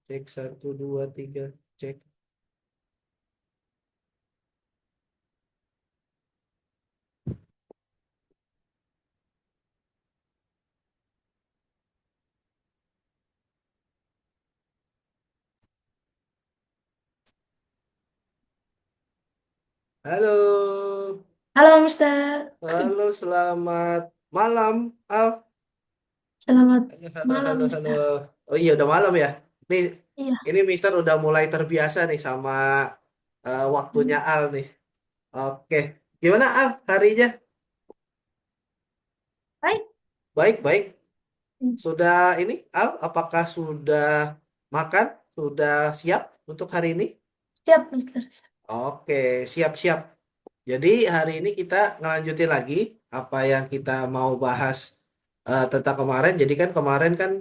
Cek satu, dua, tiga. Cek. Halo. Halo, Mister. Halo, selamat malam, Al. Selamat Halo, halo, malam, halo, halo. Mister. Oh iya, udah malam ya. Nih, Iya. ini Mister udah mulai terbiasa nih sama waktunya Hmm. Al nih. Oke. Gimana Al harinya? Hai. Baik, baik. Hmm. Sudah ini, Al, apakah sudah makan? Sudah siap untuk hari ini? Siap, Mister. Oke, siap-siap. Jadi hari ini kita ngelanjutin lagi apa yang kita mau bahas tentang kemarin. Jadi kan kemarin kan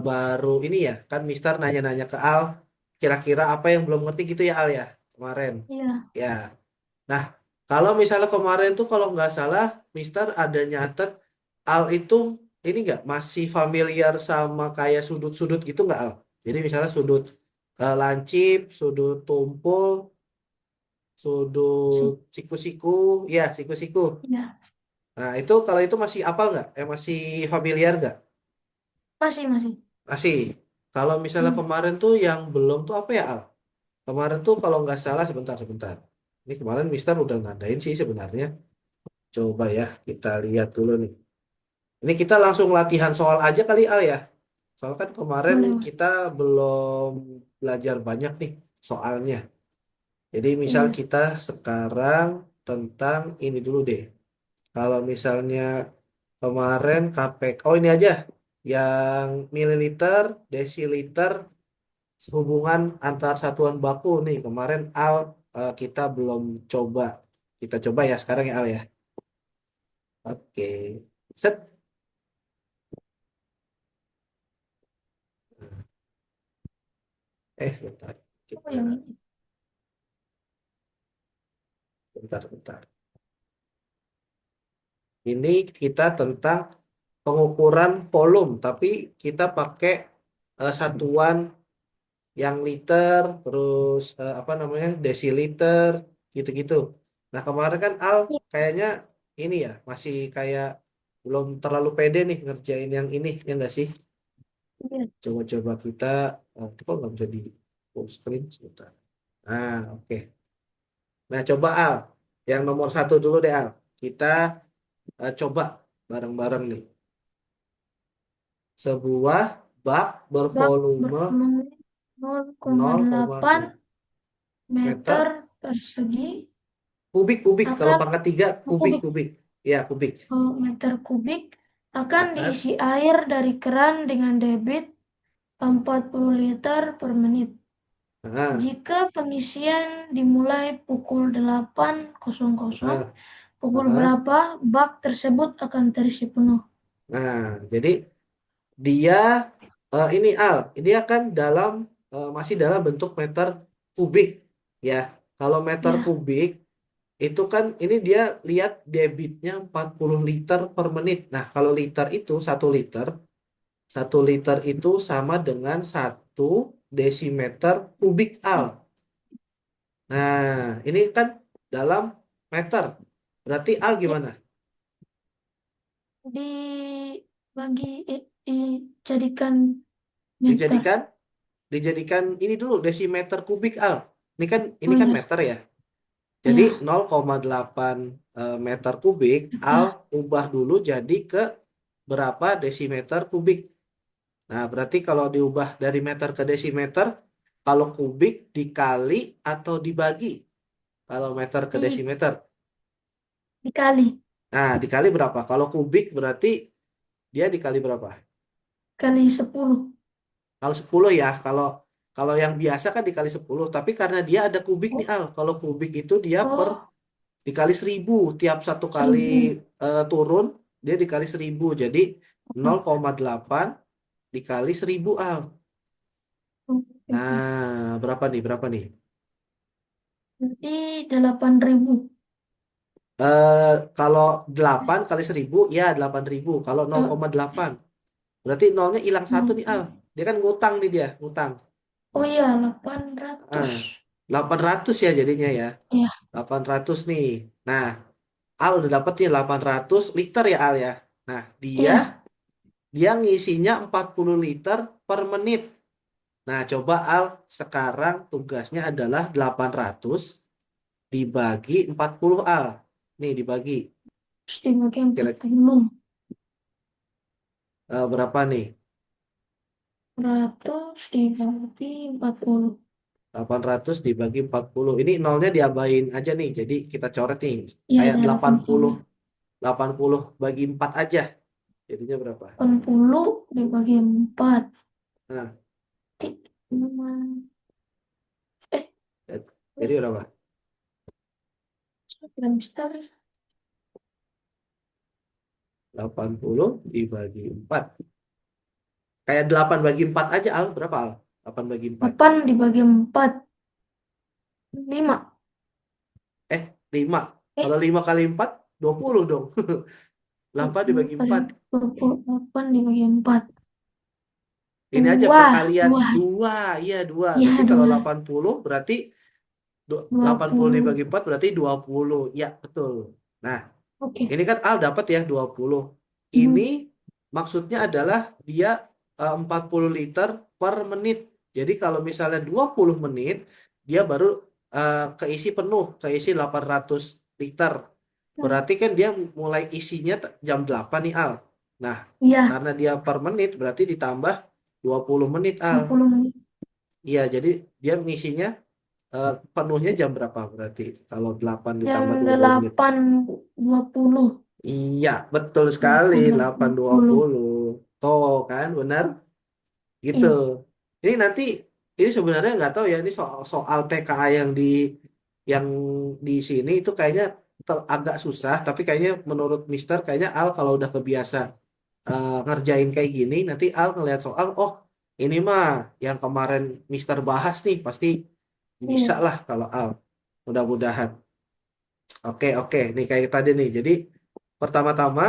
baru ini ya, kan Mister nanya-nanya ke Al, kira-kira apa yang belum ngerti gitu ya Al ya kemarin. Iya. Ya, nah kalau misalnya kemarin tuh kalau nggak salah Mister ada nyatet Al itu ini nggak masih familiar sama kayak sudut-sudut gitu nggak Al? Jadi misalnya sudut lancip, sudut tumpul, sudut Si- siku-siku, ya siku-siku. Iya. Nah itu kalau itu masih apal nggak? Masih familiar nggak? Masih, masih. Masih. Kalau misalnya Hmm. kemarin tuh yang belum tuh apa ya Al? Kemarin tuh kalau nggak salah sebentar sebentar. Ini kemarin Mister udah ngadain sih sebenarnya. Coba ya kita lihat dulu nih. Ini kita langsung latihan soal aja kali Al ya. Soal kan kemarin Boleh, boleh. kita belum belajar banyak nih soalnya. Jadi misal Iya. kita sekarang tentang ini dulu deh. Kalau misalnya kemarin KPK, oh ini aja, yang mililiter, desiliter, hubungan antar satuan baku nih. Kemarin Al kita belum coba. Kita coba ya sekarang ya Al ya. Oke. Set. Bentar. Oh, yang Kita, ini. bentar, bentar. Ini kita tentang pengukuran volume, tapi kita pakai satuan yang liter, terus apa namanya, desiliter, gitu-gitu. Nah kemarin kan Al kayaknya ini ya masih kayak belum terlalu pede nih ngerjain yang ini, ya enggak sih? Iya. Coba-coba kita, kok nggak bisa di full screen sebentar. Nah oke. Nah coba Al, yang nomor satu dulu deh Al. Kita coba bareng-bareng nih. Sebuah bak Bak bervolume bervolume 0,8 0,8 meter meter persegi kubik kalau akan pangkat tiga kubik kubik. kubik ya kubik Meter kubik akan akan diisi air dari keran dengan debit 40 liter per menit. nah, Jika pengisian dimulai pukul 8.00, nah, pukul nah, berapa bak tersebut akan terisi penuh? nah. Jadi dia ini Al dia kan dalam masih dalam bentuk meter kubik ya. Kalau meter Ya, kubik itu kan ini dia lihat debitnya 40 liter per menit. Nah kalau liter itu satu liter itu sama dengan satu desimeter kubik Al. Nah, ini kan dalam meter. Berarti Al ya, gimana? dijadikan meter. Dijadikan dijadikan ini dulu desimeter kubik Al. Ini Oh kan ya, meter ya. Jadi ya, 0,8 meter kubik Al meter. ubah dulu jadi ke berapa desimeter kubik. Nah, berarti kalau diubah dari meter ke desimeter, kalau kubik dikali atau dibagi. Kalau meter ke Di, desimeter. dikali, Nah, dikali berapa? Kalau kubik berarti dia dikali berapa? kali 10. Kalau 10 ya, kalau kalau yang biasa kan dikali 10, tapi karena dia ada kubik nih Oh, Al. Kalau kubik itu dia per oh, dikali 1000 tiap satu kali 1000. turun dia dikali 1000. Jadi 0,8 dikali 1000 Al. Oke. Nah, berapa nih? Berapa nih? Berarti 8.000. Eh kalau 8 kali 1000 ya 8.000. Kalau Oh, 0,8 berarti nolnya hilang satu nih Al. no. Dia kan ngutang nih dia, ngutang. Oh iya, 800. Ah, 800 ya jadinya ya. Ya, 800 nih. Nah, Al udah dapet nih 800 liter ya Al ya. Nah, dia iya. dia ngisinya 40 liter per menit. Nah, coba Al sekarang tugasnya adalah 800 dibagi 40 Al. Nih dibagi. Terus dibagi Kira 40. berapa nih? 100 dibagi 40. 800 dibagi 40. Ini nolnya diabain aja nih. Jadi kita coret nih. Iya, Kayak ada 80 80. 80 bagi 4 aja. Jadinya berapa? 80 dibagi 4. Nah, Lima. Eh, jadi berapa? belum start. 80 dibagi 4. Kayak 8 bagi 4 aja, Al. Berapa, Al? 8 bagi 4. 8 dibagi 4. 5. 5. Eh, Kalau 5 kali 4, 20 dong. 8 20 dibagi kali 4. 28 dibagi 4. Ini aja 2. perkalian. 2. 2. Iya, 2. Nanti Ya, kalau 2. 80 berarti 80 20. dibagi 4 berarti 20. Ya, betul. Nah, Oke. ini kan Al dapat ya 20. Ini Hmm. maksudnya adalah dia 40 liter per menit. Jadi kalau misalnya 20 menit, dia baru keisi penuh, keisi 800 liter. Berarti kan dia mulai isinya jam 8 nih Al. Nah, Iya, karena dia per menit berarti ditambah 20 menit Al. 20 menit. Iya, jadi dia ngisinya penuhnya jam berapa berarti? Kalau 8 Jam ditambah 20 menit. 8.20. Iya, betul sekali 8.20. 8.20. Tuh kan, benar? Gitu. Iya. Ini nanti ini sebenarnya nggak tahu ya ini soal soal TKA yang di sini itu kayaknya agak susah, tapi kayaknya menurut Mister kayaknya Al kalau udah kebiasa ngerjain kayak gini, nanti Al ngelihat soal, oh ini mah yang kemarin Mister bahas nih pasti bisa Iya. lah kalau Al. Mudah-mudahan. Oke, oke. Nih kayak tadi nih. Jadi pertama-tama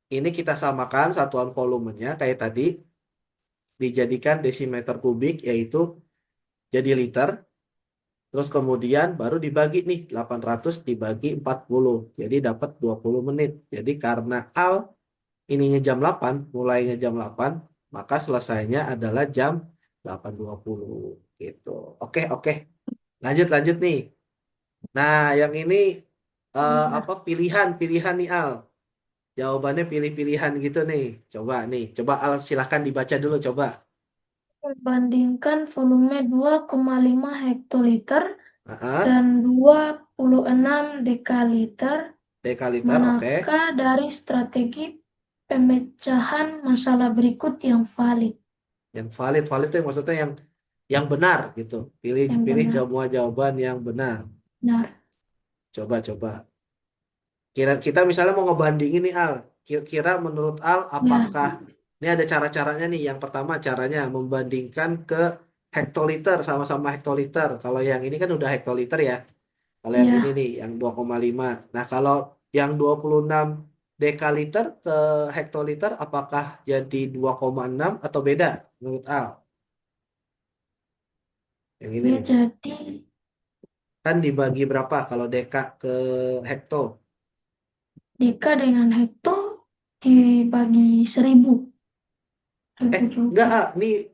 ini kita samakan satuan volumenya kayak tadi dijadikan desimeter kubik yaitu jadi liter. Terus kemudian baru dibagi nih 800 dibagi 40. Jadi dapat 20 menit. Jadi karena Al ininya jam 8, mulainya jam 8, maka selesainya adalah jam 8.20 gitu. Oke, oke. Lanjut lanjut nih. Nah, yang ini Iya. apa pilihan-pilihan nih Al. Jawabannya pilih-pilihan gitu nih. Coba nih, coba Al silahkan dibaca dulu coba. Membandingkan volume 2,5 hektoliter Heeh, dan 26 dekaliter, dekaliter, oke. manakah dari strategi pemecahan masalah berikut yang valid? Yang valid, valid itu yang maksudnya yang benar gitu. Pilih Yang pilih benar. jawaban yang benar. Benar. Coba coba. Kira kita misalnya mau ngebandingin nih Al. Kira-kira menurut Al Ya, apakah ini ada cara-caranya nih. Yang pertama caranya membandingkan ke hektoliter sama-sama hektoliter. Kalau yang ini kan udah hektoliter ya. Kalau yang ini ya, nih, yang 2,5. Nah, kalau yang 26 dekaliter ke hektoliter, apakah jadi 2,6 atau beda menurut Al? Yang ini dia nih. jadi Kan dibagi berapa kalau deka ke hekto? deka dengan hekto dibagi 1.000. Eh, 1.000 enggak juga. Al.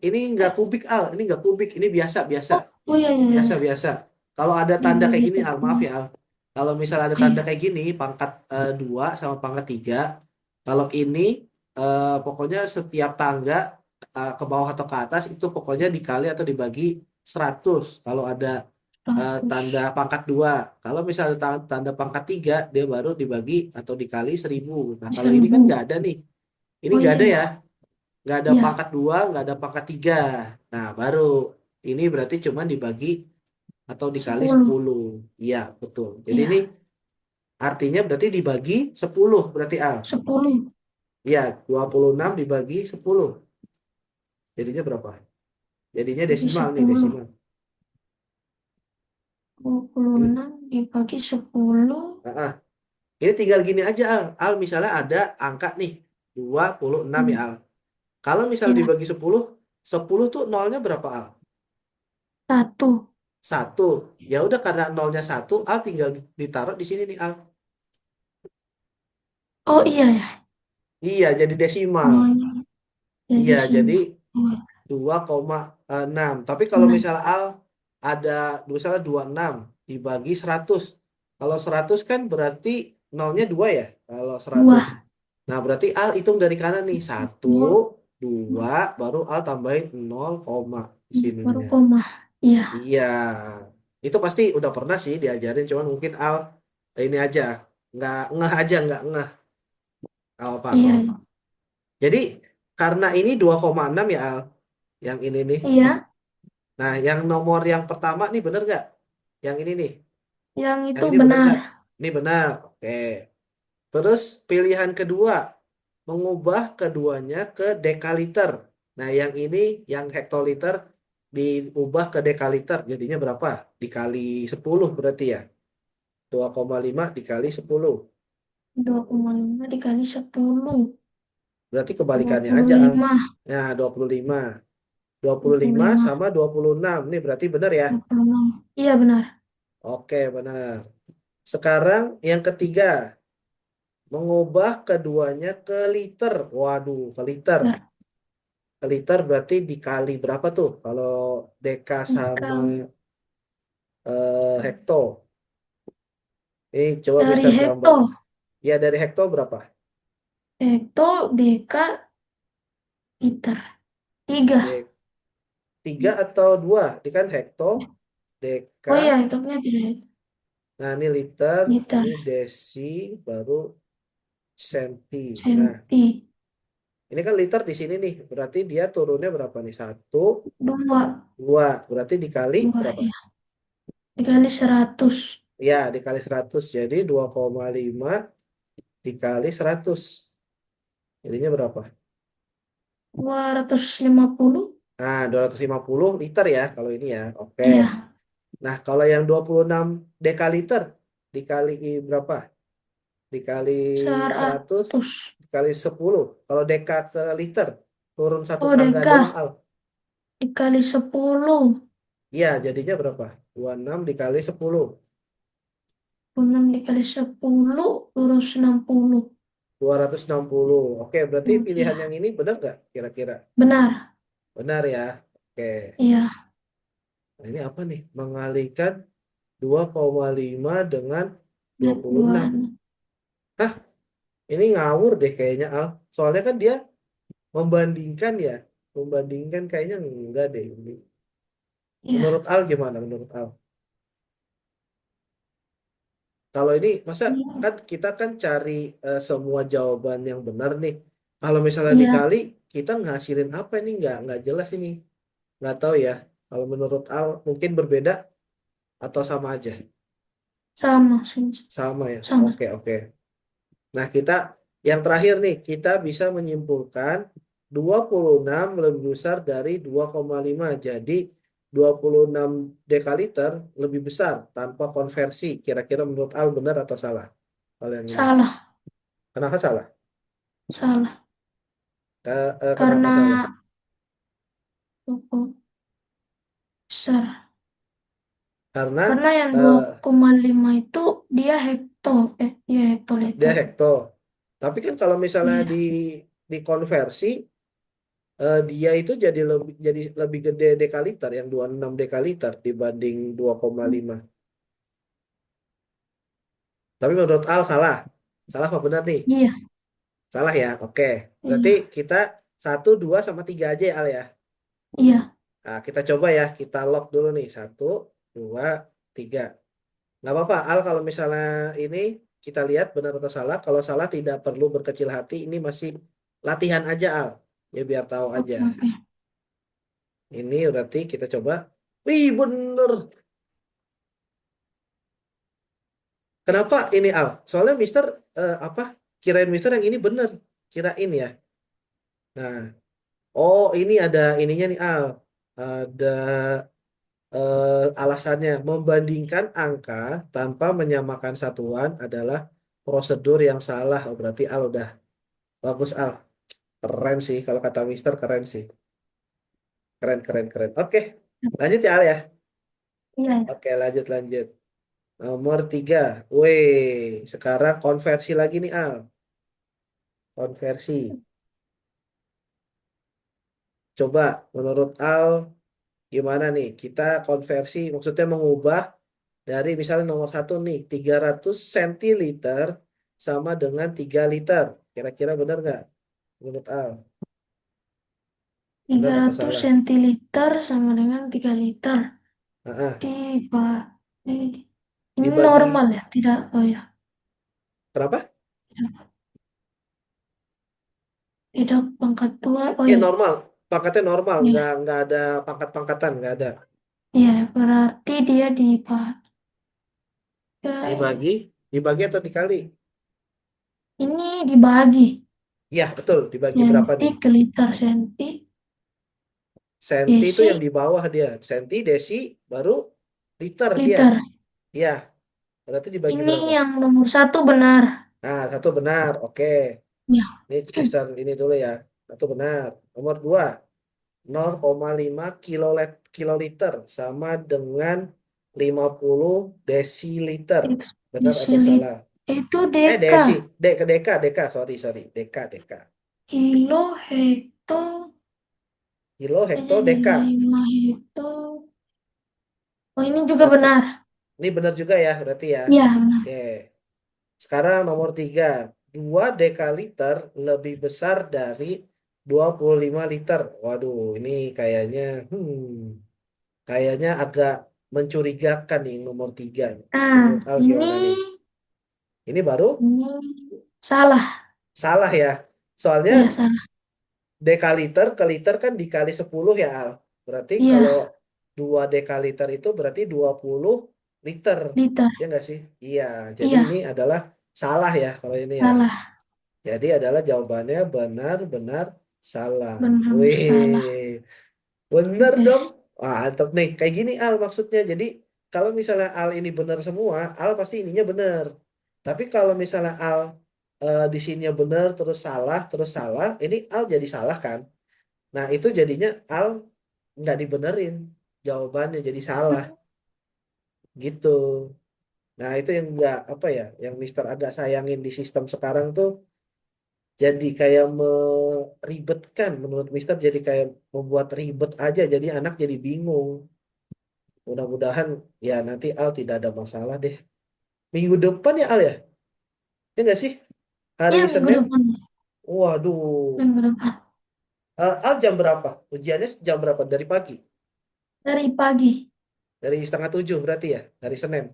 Ini enggak kubik Al. Ini enggak kubik. Ini biasa, biasa. Oh, oh iya, iya, Biasa, iya. biasa. Kalau ada tanda kayak Dibagi gini Al, maaf 10. ya Al. Kalau misal ada Oh tanda iya, kayak gini, pangkat 2 sama pangkat 3. Kalau ini pokoknya setiap tangga ke bawah atau ke atas itu pokoknya dikali atau dibagi 100 kalau ada tanda 100. pangkat 2. Kalau misalnya tanda pangkat 3 dia baru dibagi atau dikali 1.000. Nah, kalau ini kan 1.000. nggak ada nih. Ini Oh nggak iya, ada ya. iya. Nggak ada Iya, pangkat 2, nggak ada pangkat 3. Nah, baru ini berarti cuma dibagi atau dikali 10. 10. Iya, betul. Jadi ini Iya, artinya berarti dibagi 10 berarti Al. 10. Iya, 26 dibagi 10. Jadinya berapa? Jadinya Jadi desimal nih, 10. desimal. Dua puluh Ini, enam dibagi 10. ah, ini tinggal gini aja Al. Al misalnya ada angka nih, 26 ya Hmm, Al. Kalau misalnya ya, dibagi 10, 10 tuh nolnya berapa Al? Satu. Satu. Ya udah karena nolnya satu, Al tinggal ditaruh di sini nih Al. Oh iya ya. Iya, jadi desimal. Nolnya jadi Iya, jadi simbol. Oh, 2,6. Tapi kalau enam. misalnya Al ada misalnya 26 dibagi 100. Kalau 100 kan berarti nolnya 2 ya. Kalau 100. Dua. Nah, berarti Al hitung dari kanan nih. Satu, Nol. 2, baru Al tambahin 0, koma di Baru sininya. koma. Iya. Iya, itu pasti udah pernah sih diajarin, cuman mungkin Al ini aja, nggak ngeh aja, nggak ngeh. Nggak apa, nggak Iya. apa. Jadi karena ini 2,6 ya Al, yang ini nih. Iya. Nah, yang nomor yang pertama nih bener nggak? Yang ini nih, Yang yang itu ini bener benar. nggak? Ini benar, oke. Terus pilihan kedua, mengubah keduanya ke dekaliter. Nah, yang ini yang hektoliter diubah ke dekaliter, jadinya berapa? Dikali 10 berarti ya. 2,5 dikali 10. 2,5 dikali 10. Berarti Dua kebalikannya puluh aja, Al. lima. Nah, 25. dua Dua puluh puluh lima lima. sama 26. Nih berarti benar ya? 26. Iya benar. Oke, benar. Sekarang yang ketiga, mengubah keduanya ke liter. Waduh, ke liter. Benar. Ke liter berarti dikali berapa tuh? Kalau deka sama Dikali hekto. Ini coba dari Mister gambar. hekto. Ya, dari hekto berapa? Hekto, deka, liter. Tiga. D 3 atau 2? Ini kan hekto, deka. Oh iya, hitungnya tidak Nah, ini liter, liter. ini desi, baru senti. Nah, Senti. ini kan liter di sini nih. Berarti dia turunnya berapa nih? Satu, Dua. dua. Berarti dikali Dua berapa? ya. Dikali 100. Ya, dikali 100. Jadi 2,5 dikali 100. Jadinya berapa? 250. Nah, 250 liter ya kalau ini ya. Oke. Iya. Nah, kalau yang 26 dekaliter dikali berapa? Dikali 100 100. dikali 10. Kalau deka ke liter turun satu Oh, angka deka. doang, Al. Dikali 10. Iya, jadinya berapa? 26 dikali 10. 6 dikali 10. Lurus 60. 260. Oke, berarti pilihan yang Iya. ini benar nggak kira-kira? Benar. Benar ya. Oke. Iya. Nah, ini apa nih? Mengalihkan 2,5 dengan dua Dan puluh dua. enam. Hah, ini ngawur deh kayaknya Al. Soalnya kan dia membandingkan ya. Membandingkan kayaknya enggak deh ini. Menurut Iya. Al gimana menurut Al? Kalau ini masa Iya. kan kita kan cari semua jawaban yang benar nih. Kalau misalnya Iya. dikali kita ngasilin apa ini nggak jelas ini. Nggak tahu ya. Kalau menurut Al mungkin berbeda atau sama aja. Sama sih. Sama ya. Sama. Oke oke. Nah kita yang terakhir nih kita bisa menyimpulkan 26 lebih besar dari 2,5. Jadi 26 dekaliter lebih besar tanpa konversi. Kira-kira menurut Al benar atau salah? Kalau yang ini. Salah. Kenapa salah? Salah. Kenapa Karena salah? cukup besar. Karena Karena yang dua eh, koma lima itu dia hekto. Iya dia hektoliter. hekto. Tapi kan kalau misalnya Iya. dikonversi dia itu jadi lebih gede dekaliter yang 26 dekaliter dibanding 2,5. Tapi menurut Al salah. Salah apa benar nih? Iya. Salah ya. Oke. Berarti Iya. kita satu, dua sama tiga aja ya Al ya. Iya. Nah, kita coba ya. Kita lock dulu nih. Satu, dua, tiga. Nggak apa-apa, Al, kalau misalnya ini kita lihat benar atau salah. Kalau salah tidak perlu berkecil hati. Ini masih latihan aja, Al. Ya biar tahu aja. Oke, oke. Ini berarti kita coba. Wih, bener. Kenapa ini, Al? Soalnya Mister apa? Kirain Mister yang ini bener. Kirain ya. Nah, oh ini ada ininya nih, Al. Ada alasannya. Membandingkan angka tanpa menyamakan satuan adalah prosedur yang salah. Oh, berarti Al udah bagus, Al. Keren sih kalau kata Mister keren sih. Keren keren keren. Oke, lanjut ya Al ya. Iya, ya. Oke, lanjut lanjut. Nomor 3. Wih, sekarang konversi lagi nih Al. Konversi. Coba menurut Al gimana nih? Kita konversi maksudnya mengubah dari misalnya nomor satu nih 300 centiliter sama dengan 3 liter. Kira-kira benar nggak menurut Al? tiga Benar atau ratus salah? centiliter sama dengan 3 liter. Ah, ah. Tiba. Ini Dibagi normal ya? Tidak, oh ya. berapa? Tidak, tidak pangkat dua. Oh Iya ya. normal. Pangkatnya normal, nggak Ya. nggak ada pangkat-pangkatan, nggak ada. Ya, berarti dia dipakai. Dibagi, dibagi atau dikali? Ini dibagi. Iya betul, dibagi berapa Senti nih? ke liter. Senti. Senti itu Desi. yang di bawah dia. Senti, desi, baru liter dia. Liter. Iya, berarti dibagi Ini berapa? yang nomor satu benar. Nah, satu benar. Oke. Ya. Ini Mister ini dulu ya. Satu benar. Nomor dua, 0,5 kiloliter sama dengan 50 desiliter. Benar atau Desiliter. salah? Itu deka. Desi. Deka. Sorry. Deka. Kilo, hekto, Kilo, hanya hekto, deka. 5 hekto. Oh, ini juga Berarti, benar. ini benar juga ya, berarti ya. Ya, benar. Oke. Sekarang nomor 3. 2 dekaliter lebih besar dari 25 liter. Waduh, ini kayaknya, kayaknya agak mencurigakan nih nomor 3. Nah, Menurut Al ini, gimana nih? Ini baru ini salah. salah ya. Soalnya Iya, salah. dekaliter ke liter kan dikali 10 ya Al. Berarti kalau Iya, 2 dekaliter itu berarti 20 liter. liter. Ya nggak sih? Iya, jadi ini Iya, adalah salah ya kalau ini ya. salah. Jadi adalah jawabannya benar-benar salah. Benar salah. Wih, bener Oke. dong. Wah, mantap nih. Kayak gini Al maksudnya. Jadi kalau misalnya Al ini benar semua, Al pasti ininya benar. Tapi kalau misalnya Al di sininya benar terus salah, ini Al jadi salah kan? Nah, itu jadinya Al nggak dibenerin jawabannya jadi salah gitu. Nah, itu yang nggak apa ya, yang Mister agak sayangin di sistem sekarang tuh jadi kayak meribetkan menurut Mister jadi kayak membuat ribet aja jadi anak jadi bingung. Mudah-mudahan ya nanti Al tidak ada masalah deh. Minggu depan ya Al ya? Ya nggak sih? Hari Iya, minggu Senin. depan. Waduh. Minggu depan. Al jam berapa? Ujiannya jam berapa? Dari pagi? Dari pagi. Dari setengah tujuh berarti ya? Hari Senin.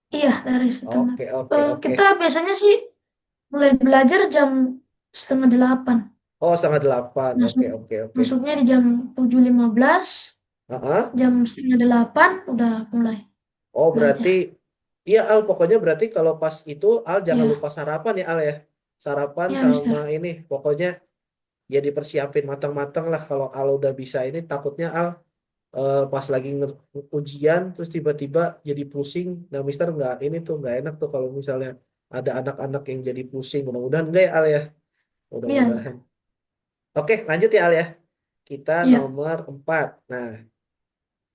Iya, dari setengah. Oke. Kita biasanya sih mulai belajar jam setengah delapan. Oh, setengah delapan. Masuk, Oke. masuknya di jam 7.15. Heeh. Jam setengah delapan udah mulai Oh, berarti belajar. iya Al. Pokoknya berarti kalau pas itu Al jangan Iya, lupa sarapan ya Al ya. Sarapan iya, sama Mister. ini. Pokoknya ya dipersiapin matang-matang lah kalau Al udah bisa ini. Takutnya Al pas lagi ujian terus tiba-tiba jadi pusing. Nah, Mister nggak ini tuh nggak enak tuh kalau misalnya ada anak-anak yang jadi pusing. Mudah-mudahan enggak ya Al ya. Iya, Mudah-mudahan. Oke, lanjut ya Al ya. Kita iya. nomor 4. Nah,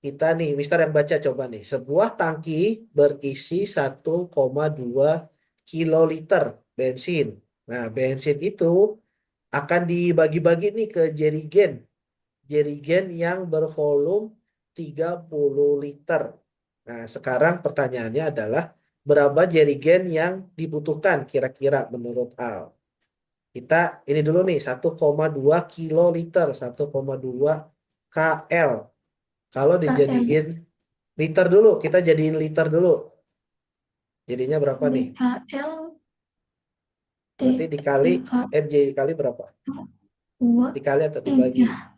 kita nih, Mister yang baca coba nih. Sebuah tangki berisi 1,2 kiloliter bensin. Nah, bensin itu akan dibagi-bagi nih ke jerigen. Jerigen yang bervolume 30 liter. Nah, sekarang pertanyaannya adalah berapa jerigen yang dibutuhkan kira-kira menurut Al? Kita ini dulu nih 1,2 kiloliter, 1,2 KL. Kalau KL. dijadiin liter dulu, kita jadiin liter dulu. Jadinya berapa nih? DKL, Berarti dikali, DK, jadi dikali berapa? 2, Dikali atau dibagi? 3.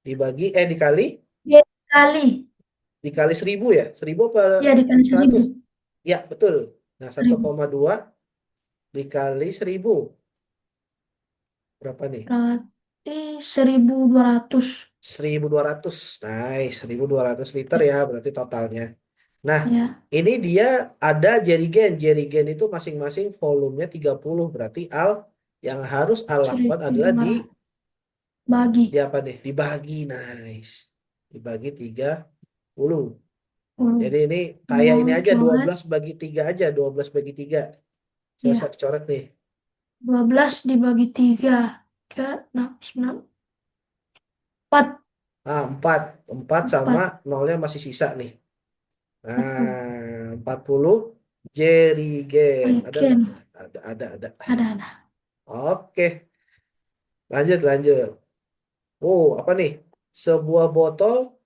Dibagi, dikali, Dikali. dikali 1000 ya? 1000 apa Ya, dikali 100? 1.000. Ya, betul. Nah, 1.000. 1,2 dikali 1000. Berapa nih? Berarti 1.200. 1200. Nice, 1200 liter Ya, ya berarti totalnya. Nah, ya. ini dia ada jerigen. Jerigen itu masing-masing volumenya 30. Berarti Al yang harus Al lakukan adalah 1.500. Bagi. di apa deh? Dibagi. Nice. Dibagi 30. 10. Jadi ini kayak Mau ini aja coret, 12 bagi 3 aja, 12 bagi 3. Saya ya. coret nih. 12 dibagi 3. 3, 6, 9, 4. Ah, 4. 4 sama 4. nolnya masih sisa nih. Betul. Nah, 40 jerigen. Ada nggak tuh? Regen. Ada. Ada. Oke, lanjut. Oh, apa nih? Sebuah botol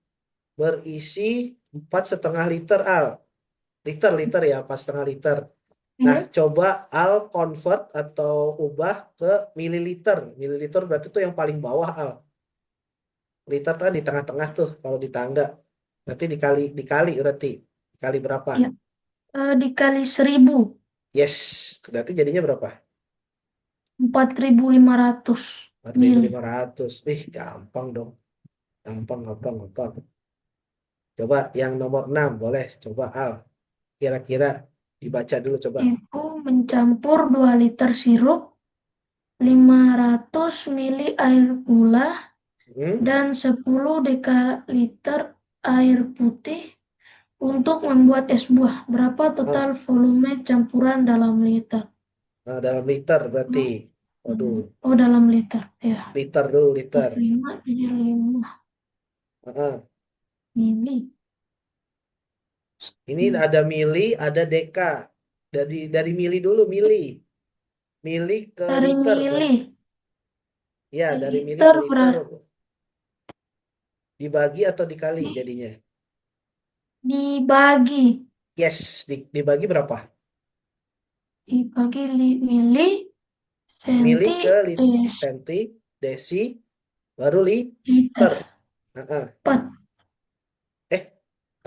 berisi 4,5 liter al. Liter ya, 4,5 liter. Nah, Oke. coba al convert atau ubah ke mililiter. Mililiter berarti tuh yang paling bawah al. Liter kan di tengah-tengah tuh kalau di tangga. Berarti dikali berarti. Dikali berapa? Ya. Dikali 1000. Yes, berarti jadinya berapa? 4500 Empat ribu mili. lima ratus. Gampang dong. Gampang. Coba yang nomor 6 boleh. Coba Al. Kira-kira dibaca dulu coba. Ibu mencampur 2 liter sirup, 500 mili air gula, Hmm? dan 10 dekaliter air putih untuk membuat es buah. Berapa total Ah, volume campuran dalam liter? dalam liter berarti. Waduh, Oh, dalam liter. Ya. liter dulu liter. 45 jadi 5 Ah, ah. mili. Ini ada mili, ada deka. Dari mili dulu, mili. Mili ke Dari liter. mili Ya, ke dari mili liter ke liter. berarti Dibagi atau dikali jadinya? dibagi. Yes, dibagi berapa? Dibagi mili, Mili senti, ke des, senti, desi, baru liter. liter. Ah, ah. 4. Eh,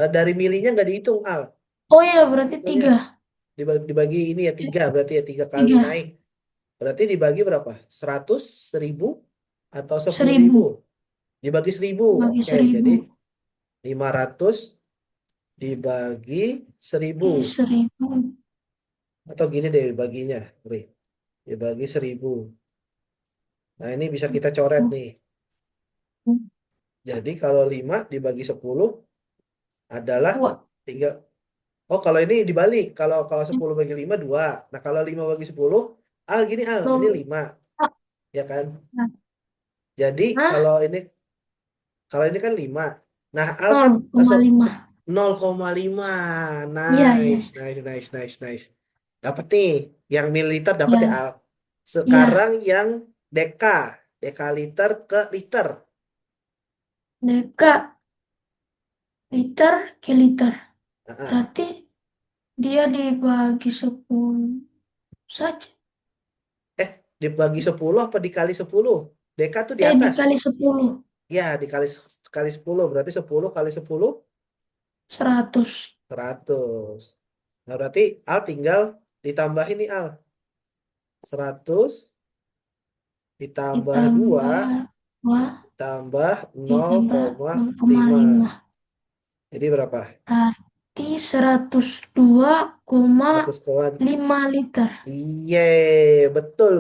dari milinya nggak dihitung, Al. Oh ya, berarti Hitungnya 3. dibagi ini ya tiga, berarti ya 3 kali 3. naik. Berarti dibagi berapa? 100, 1000, atau 10.000? 1000. Dibagi 1000. Bagi Oke, jadi 1000. 500 dibagi 1000. Bagi 1000. Atau gini deh baginya, Ri. Dibagi 1000. Nah, ini bisa kita coret nih. Jadi kalau 5 dibagi 10 adalah Dua. 3. Oh, kalau ini dibalik. Kalau 10 bagi 5 2. Nah, kalau 5 bagi 10, gini ini Nol. 5, ya kan? Nah, Jadi nah, kalau ini kan 5. Nah, al kan 0,5. 0,5. Iya, iya. Nice. Dapat nih yang mililiter dapat ya Iya, al. iya. Sekarang yang deka, dekaliter ke liter. Deka, liter, kiliter. Ah, ah. Berarti dia dibagi 10 saja. Dibagi 10 apa dikali 10? Deka tuh di atas. Dikali 10. Ya, dikali 10 berarti 10 kali 10 100. 100. Nah, berarti Al tinggal ditambahin nih Al. 100 ditambah 2 Ditambah 2. tambah Ditambah 0,5. 0,5. Jadi berapa? Berarti 102,5 100 kawan. liter. Iya, betul.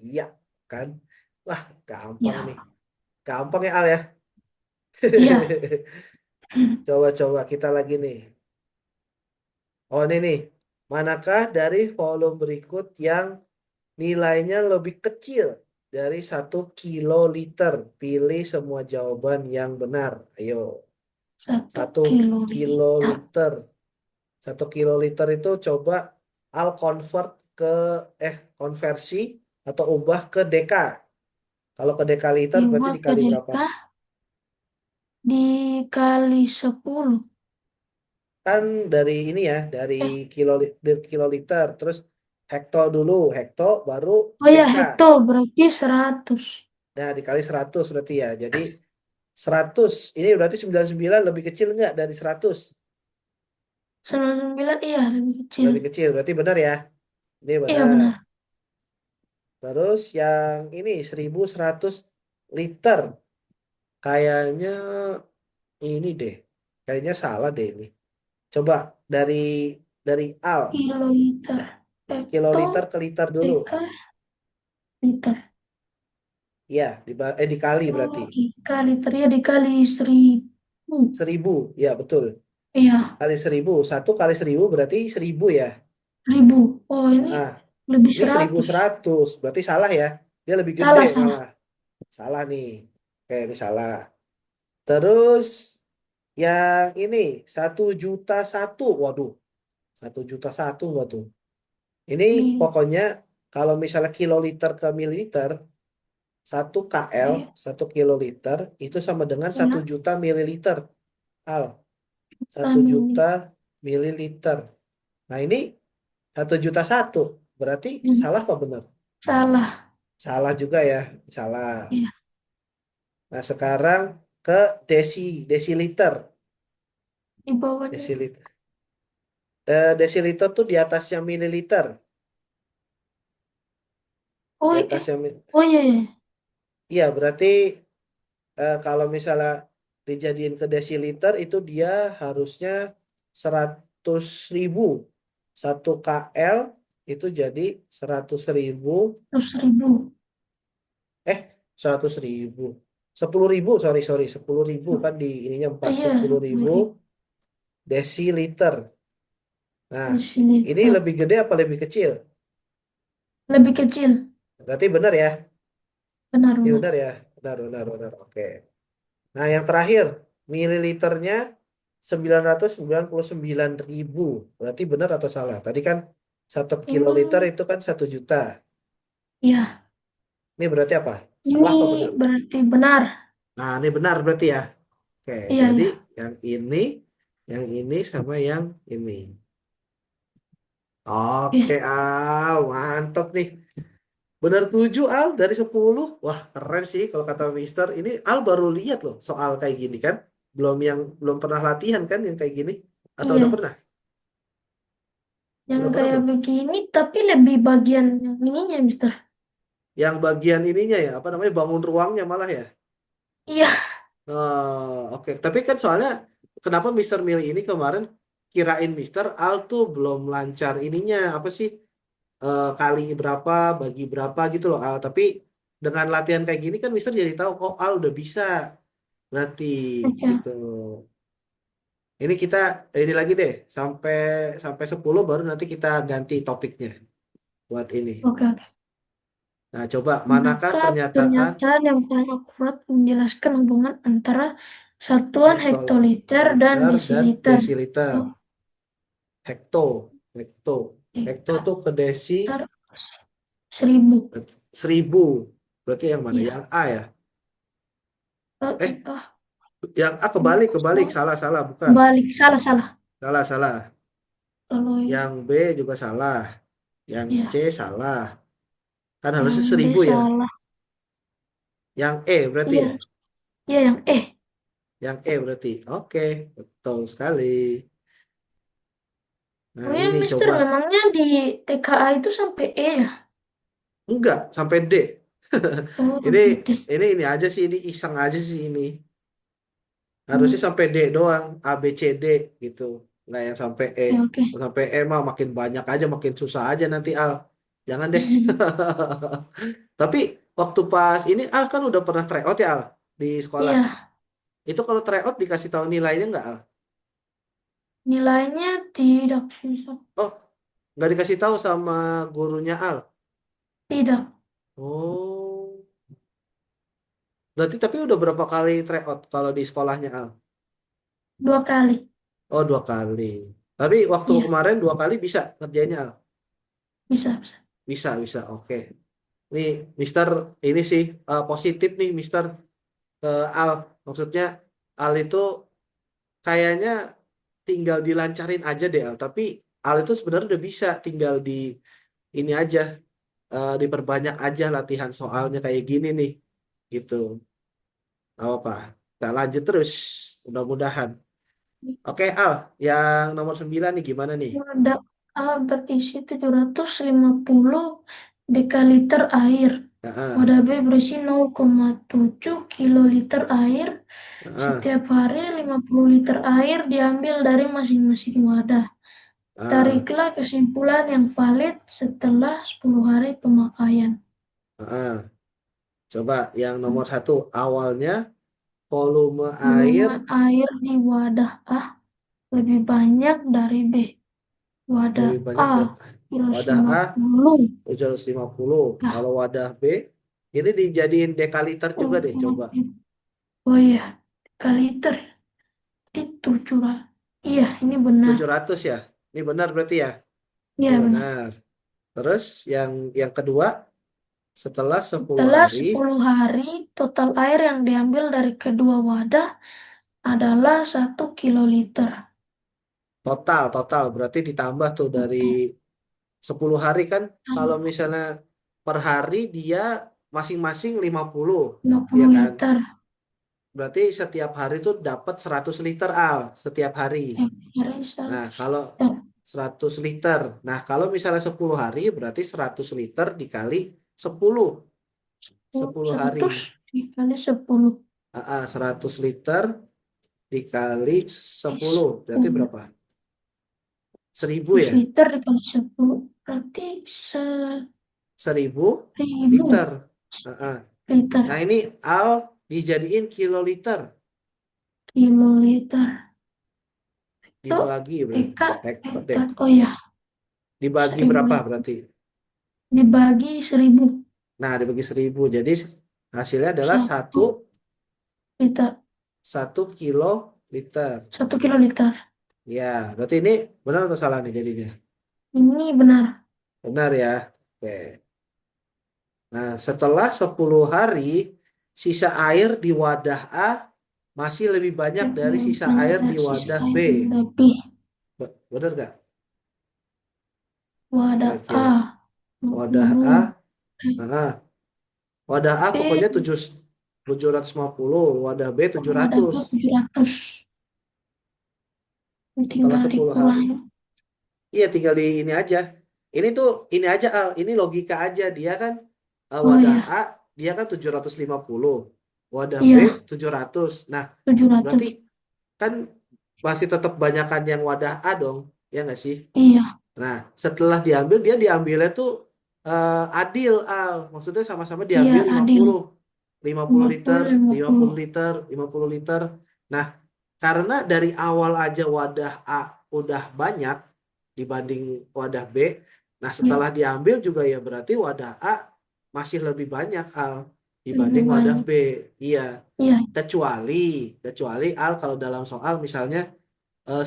Iya, kan? Wah, gampang nih. Ya, Gampang ya Al ya. iya. Coba kita lagi nih. Oh, ini nih. Manakah dari volume berikut yang nilainya lebih kecil dari 1 kiloliter? Pilih semua jawaban yang benar. Ayo, Satu satu kiloliter. kiloliter. 1 kiloliter itu coba al convert ke konversi atau ubah ke deka. Kalau ke dekaliter berarti Dibuat ke dikali berapa? deka dikali 10. Kan dari ini ya, dari Eh, kiloliter, terus hekto dulu, hekto baru oh ya, deka. hekto berarti 100. Nah, dikali 100 berarti ya. Jadi 100 ini berarti 99 lebih kecil nggak dari 100? 99, iya, lebih kecil. Lebih kecil, berarti benar ya. Ini Iya, benar. benar. Terus yang ini 1100 liter. Kayaknya ini deh. Kayaknya salah deh ini. Coba dari dari al, Kiloliter. Hekto, kiloliter ke liter dulu. deka, liter. Iya, dikali berarti. Oh, dikali liternya dikali 1000. 1000, ya betul. Iya, Kali 1000. 1 kali 1000 berarti 1000 ya. 1000. Oh, ini Nah, lebih ini 100. 1100. Berarti salah ya. Dia lebih gede Salah, salah. malah. Salah nih. Oke, ini salah. Terus yang ini 1.000.001. Waduh, 1.000.001 enggak tuh? Ini Mil. pokoknya kalau misalnya kiloliter ke mililiter, 1 KL, Iya, 1 kiloliter itu sama dengan satu ya. juta mililiter. Al, satu juta Mil. mililiter. Nah ini 1.000.001. Berarti Hmm, salah apa benar? salah. Salah juga ya. Salah. Iya. Nah sekarang ke desiliter. Di bawahnya. Desiliter. Desiliter tuh di atasnya mililiter. Oh, Di eh. atasnya Oh, iya, iya. iya berarti kalau misalnya dijadiin ke desiliter itu dia harusnya 100.000. 1 KL itu jadi 100.000. 100.000. 100.000. 10.000, sorry, sorry. 10.000 kan di ininya 4. Iya, 10.000 10.000 desiliter. Nah, ini desiliter. lebih gede apa lebih kecil? Lebih kecil. Berarti benar ya? Ini Benar-benar. benar ya? Benar, benar, benar. Oke. Nah, yang terakhir, mililiternya 999.000. Berarti benar atau salah? Tadi kan 1 kiloliter Ini, itu kan 1 juta. ya. Ini berarti apa? Salah Ini apa benar? berarti benar. Nah, ini benar berarti ya. Oke, Iya, jadi iya. yang ini sama yang ini. Oke, Oke. Al, mantap nih. Benar 7 Al dari 10. Wah, keren sih kalau kata Mister. Ini Al baru lihat loh soal kayak gini kan. Belum pernah latihan kan yang kayak gini. Atau udah Iya. pernah? Yang Udah pernah kayak belum? begini, tapi lebih bagian yang ininya, Mister. Yang bagian ininya ya, apa namanya, bangun ruangnya malah ya. Iya. Oke. Tapi kan soalnya kenapa Mister milih ini kemarin, kirain Mister Al tuh belum lancar ininya apa sih, kali berapa bagi berapa gitu loh Al. Tapi dengan latihan kayak gini kan Mister jadi tahu oh Al udah bisa berarti Oke. gitu. Ini kita ini lagi deh sampai sampai 10 baru nanti kita ganti topiknya buat ini. Oke, oke. Nah, coba manakah Maka pernyataan pernyataan yang paling akurat menjelaskan hubungan antara satuan hektoliter dan hektoliter dan desiliter. desiliter? Oh, Hekto, hekto, hekto tuh ke desi hektoliter 1000. 1000. Berarti yang mana? Yang Iya. A ya? Eh, Ah, yang A ini kebalik, kebalik. kosong. Salah, salah, bukan. Balik. Salah, salah. Salah, salah. Kalau Yang ini, B juga salah. Yang C ya. salah. Kan Yang harusnya D 1000 ya. salah. Yang E berarti Iya, ya. iya yang Yang E berarti. Oke, betul sekali. Nah, Oh ya, ini Mister, coba. memangnya di TKA itu sampai E ya? Enggak, sampai D. Oh, Ini sampai D. ini aja sih, ini iseng aja sih ini. Harusnya Hmm, sampai D doang, A B C D gitu. Nggak yang sampai E. oke, oke. Kalau sampai E mah makin banyak aja, makin susah aja nanti Al. Jangan deh. Tapi waktu pas ini Al kan udah pernah tryout ya Al di sekolah. Iya, Itu kalau tryout dikasih tahu nilainya nggak Al? nilainya tidak susah. Oh, nggak dikasih tahu sama gurunya Al. Tidak, Oh, berarti tapi udah berapa kali tryout kalau di sekolahnya Al? 2 kali. Oh, 2 kali. Tapi waktu Iya, kemarin 2 kali bisa ngerjainnya Al? bisa, bisa. Bisa, bisa. Oke. Nih, Mister, ini sih positif nih, Mister, ke Al. Maksudnya Al itu kayaknya tinggal dilancarin aja deh Al. Tapi Al itu sebenarnya udah bisa, tinggal di ini aja, diperbanyak aja latihan soalnya kayak gini nih, gitu. Gak apa-apa. Kita lanjut terus, mudah-mudahan. Oke Al, yang nomor 9 nih gimana nih? Wadah A berisi 750 dekaliter air. Heeh, Wadah B berisi 0,7 kiloliter air. heeh, Setiap hari 50 liter air diambil dari masing-masing wadah. heeh, Tariklah kesimpulan yang valid setelah 10 hari pemakaian. heeh. Coba yang nomor 1 awalnya volume air. Volume air di wadah A lebih banyak dari B. Wadah Lebih banyak A dari wadah A 150. 750. Nah, Kalau wadah B, ini dijadiin dekaliter juga deh, coba. oh iya, kali liter. Itu curah. Iya, ini benar. 700 ya. Ini benar berarti ya? Ini Iya, benar. benar. Terus yang kedua, setelah 10 Setelah hari, 10 hari, total air yang diambil dari kedua wadah adalah 1 kiloliter. total, total. Berarti ditambah tuh dari Total 10 hari kan, kalau misalnya per hari dia masing-masing 50, lima ya puluh kan? liter. Berarti setiap hari tuh dapat 100 liter al setiap hari. Hari Nah, 100 kalau liter. 100 liter. Nah, kalau misalnya 10 hari berarti 100 liter dikali 10. 10 hari. 100 dikali 10. 100 liter dikali 10. Berarti 10. berapa? 1000 100 ya? liter dikali 10. Berarti 1000 1000 liter. Ah, ah. Nah, liter. ini al dijadiin kiloliter. Kiloliter. Itu Dibagi berarti. hektar, Hektar, hektar. Oh ya, dibagi 1000 berapa liter. berarti? Dibagi 1000 Nah, dibagi 1000. Jadi hasilnya adalah satu liter. 1 kiloliter. 1 kiloliter. Ya, berarti ini benar atau salah nih jadinya? Ini benar. Benar ya. Oke. Nah, setelah 10 hari, sisa air di wadah A masih lebih banyak dari Lebih sisa banyak air di dari sisa wadah B. air lebih. Benar nggak? Wadah A Kira-kira. Wadah A, 20. ah, wadah A pokoknya B 750, wadah B wadah 700. B 700. Setelah Tinggal 10 hari. dikurangi. Iya, tinggal di ini aja. Ini tuh ini aja Al, ini logika aja. Dia kan Oh wadah A ya, dia kan 750, wadah B iya 700. Nah, berarti 700. kan masih tetap banyakan yang wadah A dong, ya nggak sih? Iya, Nah, setelah diambil dia diambilnya tuh adil Al. Maksudnya sama-sama iya diambil adil. 50. 50 lima liter, puluh lima 50 puluh liter, 50 liter. Nah, karena dari awal aja wadah A udah banyak dibanding wadah B, nah Ya, setelah diambil juga ya berarti wadah A masih lebih banyak Al lebih dibanding wadah banyak. B. Iya, Iya, kecuali kecuali Al kalau dalam soal misalnya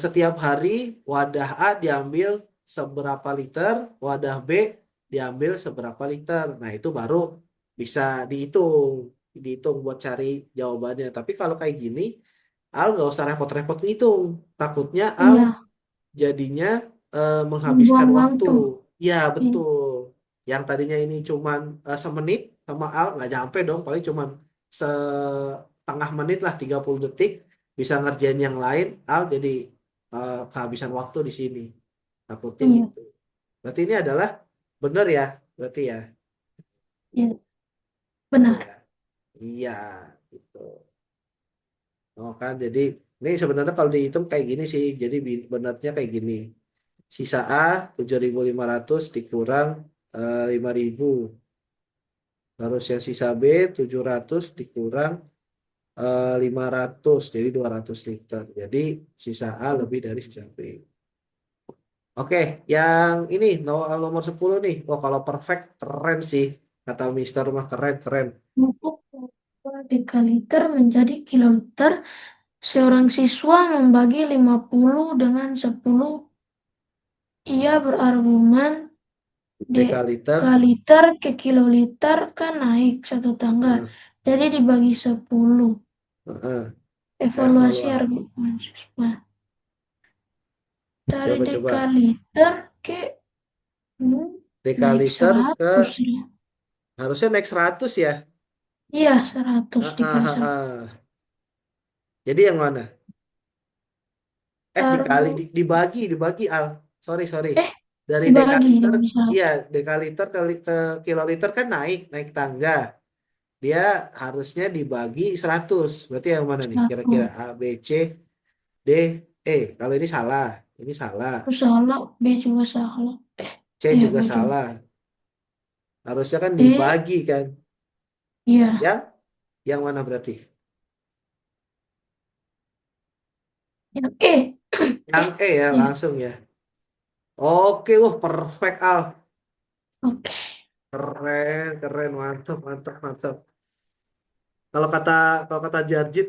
setiap hari wadah A diambil seberapa liter, wadah B diambil seberapa liter. Nah, itu baru bisa dihitung buat cari jawabannya. Tapi kalau kayak gini, Al nggak usah repot-repot ngitung. Takutnya Al iya. jadinya menghabiskan Membuang waktu. waktu. Ya, Iya, betul. Yang tadinya ini cuman semenit sama Al nggak nyampe dong, paling cuman setengah menit lah 30 detik bisa ngerjain yang lain, Al jadi kehabisan waktu di sini. Takutnya iya, gitu. Berarti ini adalah benar ya, berarti ya. iya. Betul Benar. ya. Iya, gitu. Oh kan, jadi ini sebenarnya kalau dihitung kayak gini sih. Jadi benarnya kayak gini. Sisa A 7.500 dikurang 5.000. Terus yang sisa B 700 dikurang 500. Jadi 200 liter. Jadi sisa A lebih dari sisa B. Oke, yang ini nomor 10 nih. Wah, kalau perfect keren sih. Kata Mister mah keren-keren. Untuk mengubah dekaliter menjadi kiloliter, seorang siswa membagi 50 dengan 10. Ia berargumen Dekaliter. dekaliter ke kiloliter kan naik satu tangga. Heeh, Jadi dibagi 10. heeh. Evaluasi Evaluasi. argumen siswa. Dari Coba-coba. dekaliter ke hmm, naik Dekaliter ke 100 ya. harusnya naik 100 ya. Iya, 100 Heeh, dikali 100. heeh. Jadi yang mana? Dikali Argu, dibagi Al. Sorry, sorry. eh Dari dibagi, dekaliter, dibagi iya 100. dekaliter ke kiloliter kan naik tangga. Dia harusnya dibagi 100. Berarti yang mana nih? Kira-kira 1. A, B, C, D, E. Kalau ini salah, ini salah. Aku salah, B juga salah. Eh, C iya B juga juga. salah. Harusnya kan D, dibagi kan. iya. Yang mana berarti? Yang E. Yang E ya Iya, langsung ya. Oke, wah perfect Al. oke. Keren, keren, mantap, mantap, mantap. Kalau kata kalau kata Jarjit,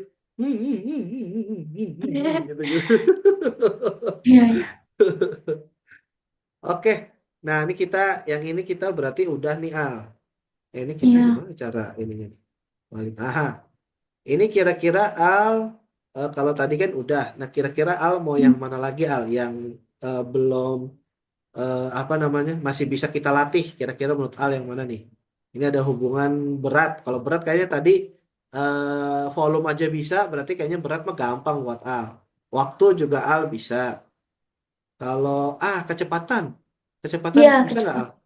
gitu gitu. Iya, iya. Oke, nah ini kita yang ini kita berarti udah nih Al. Ini kita Iya. gimana cara ininya nih? Balik. Aha, ini kira-kira Al kalau tadi kan udah. Nah kira-kira Al mau yang Hmm. mana lagi Al? Yang belum apa namanya masih bisa kita latih. Kira-kira menurut Al yang mana nih? Ini ada hubungan berat. Kalau berat kayaknya tadi volume aja bisa, berarti kayaknya berat mah gampang buat Al. Waktu juga Al bisa. Kalau kecepatan, kecepatan Iya, bisa nggak Al? kecepatan.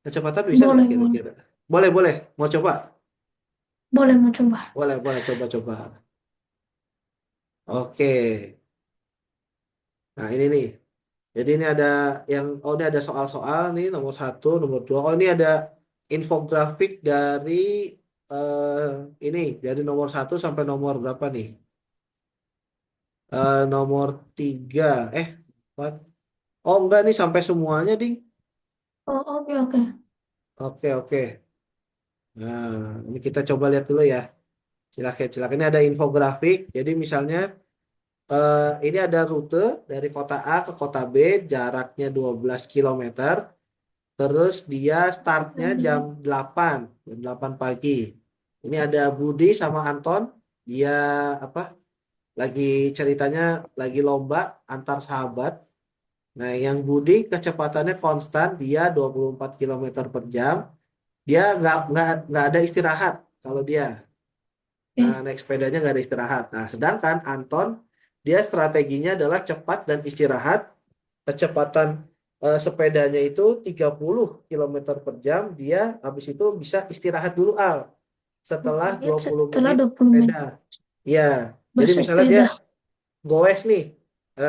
Kecepatan bisa nggak Boleh, boleh. kira-kira? Boleh, boleh. Mau coba? Boleh mau coba. Boleh, boleh. Coba-coba. Oke. Nah, ini nih. Jadi ini ada ini ada soal-soal nih, nomor satu, nomor dua. Oh, ini ada infografik dari eh ini, dari nomor satu sampai nomor berapa nih? Nomor tiga. Empat. Oh, enggak nih sampai semuanya, Ding. Oh, oke, oke. Oke, oke. Nah, ini kita coba lihat dulu ya. Silakan, silakan. Ini ada infografik. Jadi misalnya ini ada rute dari kota A ke kota B, jaraknya 12 kilometer. Terus dia startnya jam 8 pagi. Ini ada Budi sama Anton. Dia apa? Lagi ceritanya lagi lomba antar sahabat. Nah, yang Budi kecepatannya konstan, dia 24 kilometer per jam. Dia nggak ada istirahat kalau dia. Nah, Oke. naik sepedanya nggak ada istirahat. Nah, sedangkan Anton, dia strateginya adalah cepat dan istirahat. Kecepatan sepedanya itu 30 kilometer per jam. Dia habis itu bisa istirahat dulu, Al. Setelah Menit 20 setelah menit 20 sepeda. menit Ya, jadi misalnya dia bersepeda. goes nih,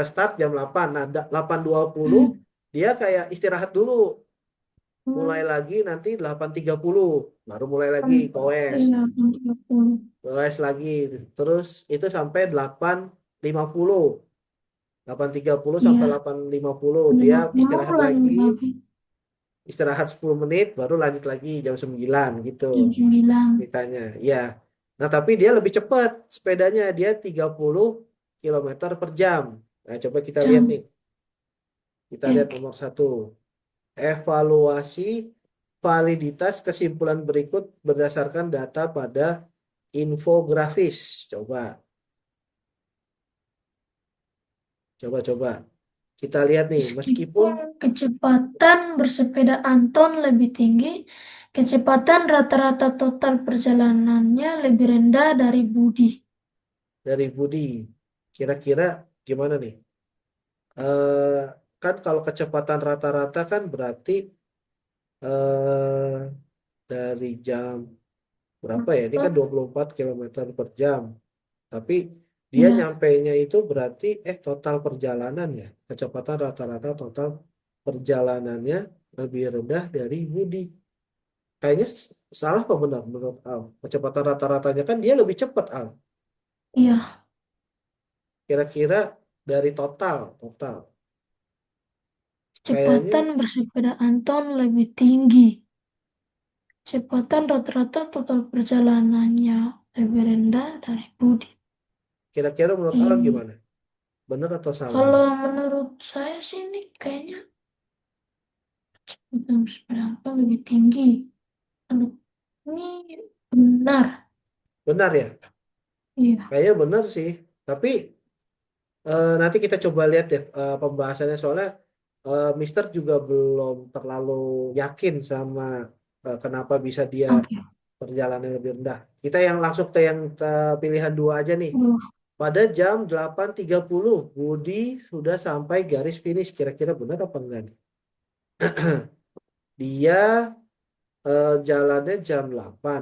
start jam 8. Nah, 8.20 Hmm. dia kayak istirahat dulu. Mulai Hmm. lagi nanti 8.30. Baru mulai lagi goes. Iya, 30. Goes lagi. Terus itu sampai 8.50. 8.30 sampai Iya, 8.50 dia 50 istirahat lagi, lanjut lagi. istirahat 10 menit baru lanjut lagi jam 9 gitu Jam 9. ceritanya. Ya. Nah, tapi dia lebih cepat sepedanya, dia 30 kilometer per jam. Nah, coba kita lihat nih. Jam. Kita Oke, lihat oke. nomor satu. Evaluasi validitas kesimpulan berikut berdasarkan data pada infografis. Coba, coba, coba. Kita lihat nih, meskipun Meskipun kecepatan bersepeda Anton lebih tinggi, kecepatan rata-rata total perjalanannya lebih rendah dari Budi. dari Budi, kira-kira gimana nih? eh kan kalau kecepatan rata-rata kan berarti eh dari jam berapa ya? Ini kan Anton, 24 kilometer per jam. Tapi dia ya, nyampainya itu berarti total perjalanan ya. Kecepatan rata-rata total perjalanannya lebih rendah dari Budi. Kayaknya salah apa benar menurut Al? Kecepatan rata-ratanya kan dia lebih cepat Al. iya. Kira-kira dari total, total. Kecepatan Kayaknya bersepeda Anton lebih tinggi. Kecepatan rata-rata total perjalanannya lebih rendah dari Budi. kira-kira menurut Al Ini, gimana? Benar atau salah ini? kalau menurut saya sih ini kayaknya kecepatan bersepeda Anton lebih tinggi. Aduh, ini benar. Benar ya? Iya, Kayaknya benar sih. Tapi nanti kita coba lihat ya pembahasannya soalnya Mister juga belum terlalu yakin sama kenapa bisa dia oke. perjalanan lebih rendah. Kita yang langsung ke yang ke pilihan dua aja nih. Aduh, Pada jam 8.30 Budi sudah sampai garis finish. Kira-kira benar apa enggak nih? Dia jalannya jam 8.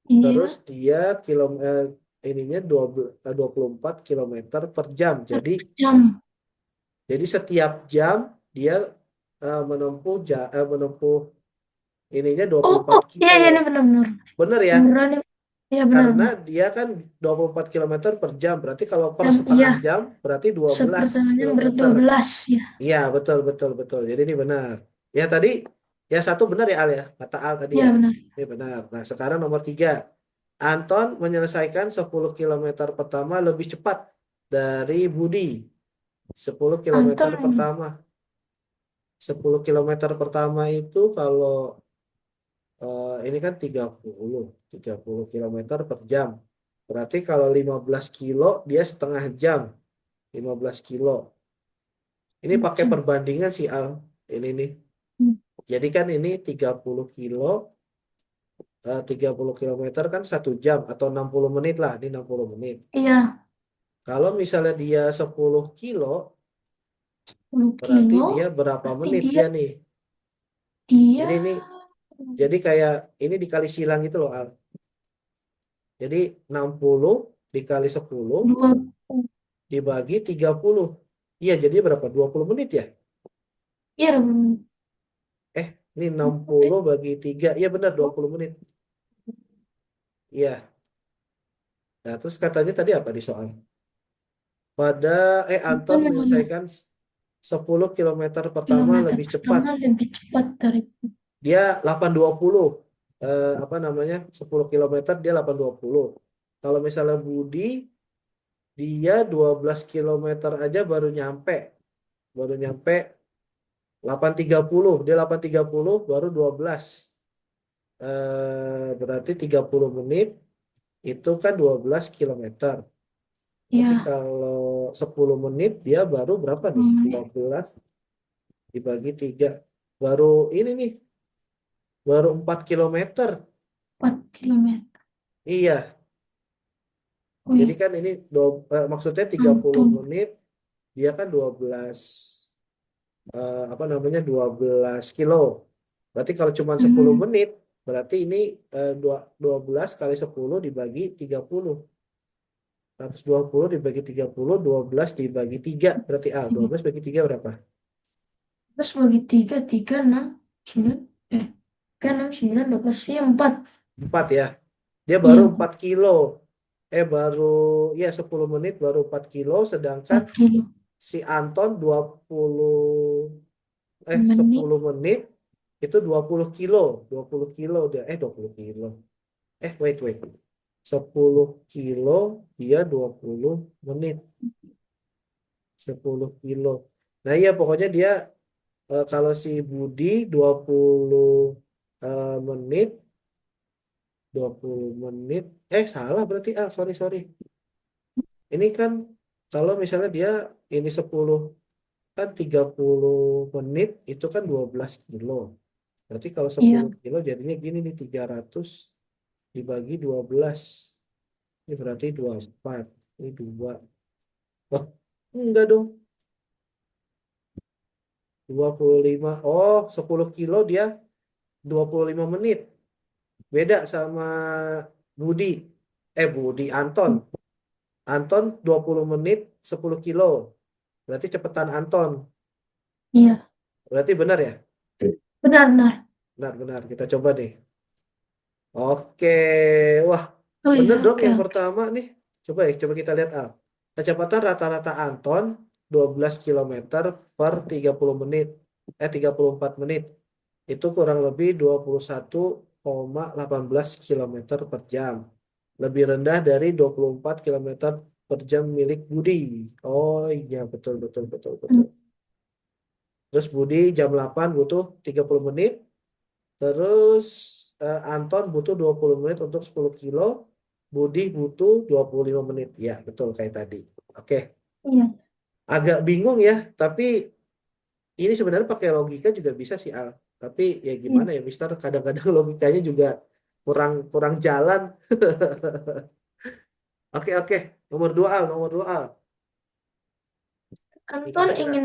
Terus iya, dia ininya 24 kilometer per jam. Jadi 1 jam. setiap jam dia menempuh ininya dua Oh, puluh empat oh, iya, kilo. iya, ini benar-benar. Bener ya? Beneran nih. Iya Karena benar-benar. dia kan 24 kilometer per jam. Berarti kalau per Jam setengah iya, jam berarti 12 sepertiganya kilometer. ber-12 ya. Iya, betul, betul, betul. Jadi ini benar. Ya tadi, ya satu benar ya Al ya. Kata Al tadi ya. Iya benar. Ini benar. Nah sekarang nomor 3. Anton menyelesaikan 10 kilometer pertama lebih cepat dari Budi. 10 kilometer Anton, pertama. 10 kilometer pertama itu kalau ini kan 30 kilometer per jam. Berarti kalau 15 kilo dia setengah jam, 15 kilo. Ini pakai jam. perbandingan sih Al. Ini nih. Hmm. Jadi kan ini 30 kilo, 30 kilometer kan 1 jam atau 60 menit lah. Ini 60 menit. Iya, Kalau misalnya dia 10 kilo, 10 berarti kilo. dia berapa Berarti menit dia dia nih? dia Jadi jadi kayak ini dikali silang gitu loh Al. Jadi 60 dikali 10 dua dibagi 30. Iya, jadi berapa? 20 menit ya? iya dong. Ini 60 bagi 3. Iya benar 20 menit. Iya. Nah, terus katanya tadi apa di soal? Anton Anton menyelesaikan 10 kilometer pertama kilometer lebih cepat. pertama lebih cepat dari Dia 820. Apa namanya? 10 kilometer dia 820. Kalau misalnya Budi, dia 12 kilometer aja baru nyampe. Baru nyampe 830. Dia 830 baru 12. Berarti 30 menit itu kan 12 kilometer. Berarti ya kalau 10 menit dia baru berapa nih? 12 dibagi 3. Baru ini nih, baru 4 kilometer. 4 kilometer. Iya, jadi Wih, kan ini maksudnya 30 Anton. menit dia kan 12 apa namanya 12 kilo. Berarti kalau cuma 10 Hmm, menit berarti ini 12 kali 10 dibagi 30. 120 dibagi 30, 12 dibagi 3 berarti A. 12 bagi 3 berapa? terus bagi tiga, tiga, enam, sembilan, tiga, enam, sembilan, 12, iya 4. 4 ya. Dia baru Iya, 4 kilo. Baru ya 10 menit baru 4 kilo sedangkan 4 kilo. si Anton Menit, 10 menit itu 20 kilo. 20 kilo dia 20 kilo. Wait wait. 10 kilo dia 20 menit. 10 kilo. Nah, iya pokoknya dia kalau si Budi 20 menit, 20 menit. Salah berarti. Sorry, sorry. Ini kan kalau misalnya dia ini 10 kan 30 menit itu kan 12 kilo. Berarti kalau iya. 10 kilo jadinya gini nih 300 dibagi 12. Ini berarti 24. Ini 2. Oh, enggak dong. 25. Oh, 10 kilo dia 25 menit. Beda sama Budi. Budi Anton. Anton 20 menit 10 kilo. Berarti cepetan Anton. Iya, Berarti benar ya? benar-benar. Benar, benar. Kita coba deh. Oke. Wah, Oh bener iya, dong oke, yang oke. pertama nih. Coba kita lihat Al. Kecepatan rata-rata Anton 12 kilometer per 30 menit. 34 menit. Itu kurang lebih 21,18 kilometer per jam. Lebih rendah dari 24 kilometer per jam milik Budi. Oh iya, betul, betul, betul, Hmm, betul. Terus Budi jam 8 butuh 30 menit. Terus Anton butuh 20 menit untuk 10 kilo. Budi butuh 25 menit. Ya, betul kayak tadi. Oke. iya, Agak bingung ya, tapi ini sebenarnya pakai logika juga bisa sih Al. Tapi ya iya. gimana ya, Mister? Kadang-kadang logikanya juga kurang kurang jalan. Oke, oke. Nomor 2 Al, nomor 2 Al. Ini Anton kira-kira. ingin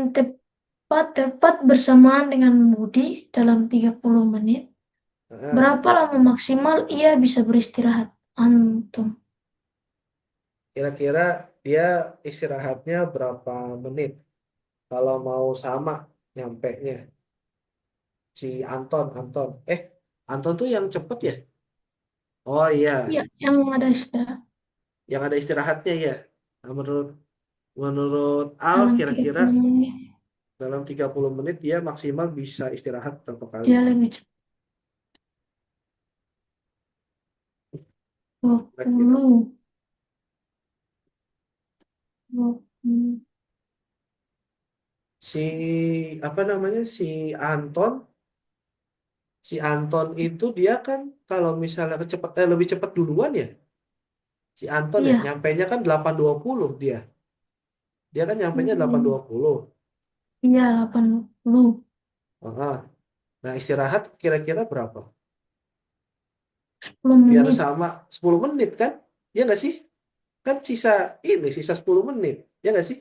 tepat bersamaan dengan Budi dalam 30 menit. Ah, Berapa lama maksimal ia bisa beristirahat? Anton. kira-kira dia istirahatnya berapa menit? Kalau mau sama nyampenya. Si Anton. Anton tuh yang cepet ya? Oh iya, Iya, yang ada istirahat yang ada istirahatnya ya. Nah, menurut menurut Al dalam tiga kira-kira puluh menit. dalam 30 menit dia maksimal bisa istirahat berapa kali? Dia lebih cepat. dua Kira-kira. puluh 20. Si apa namanya si Anton itu dia kan kalau misalnya lebih cepat duluan ya. Si Anton ya, Iya, nyampainya kan 8.20 dia. Dia kan nyampainya hmm, 8.20. iya 80. Heeh. Nah, istirahat kira-kira berapa? 10 Biar menit. sama 10 menit kan? Ya nggak sih? Kan sisa 10 menit. Ya nggak sih?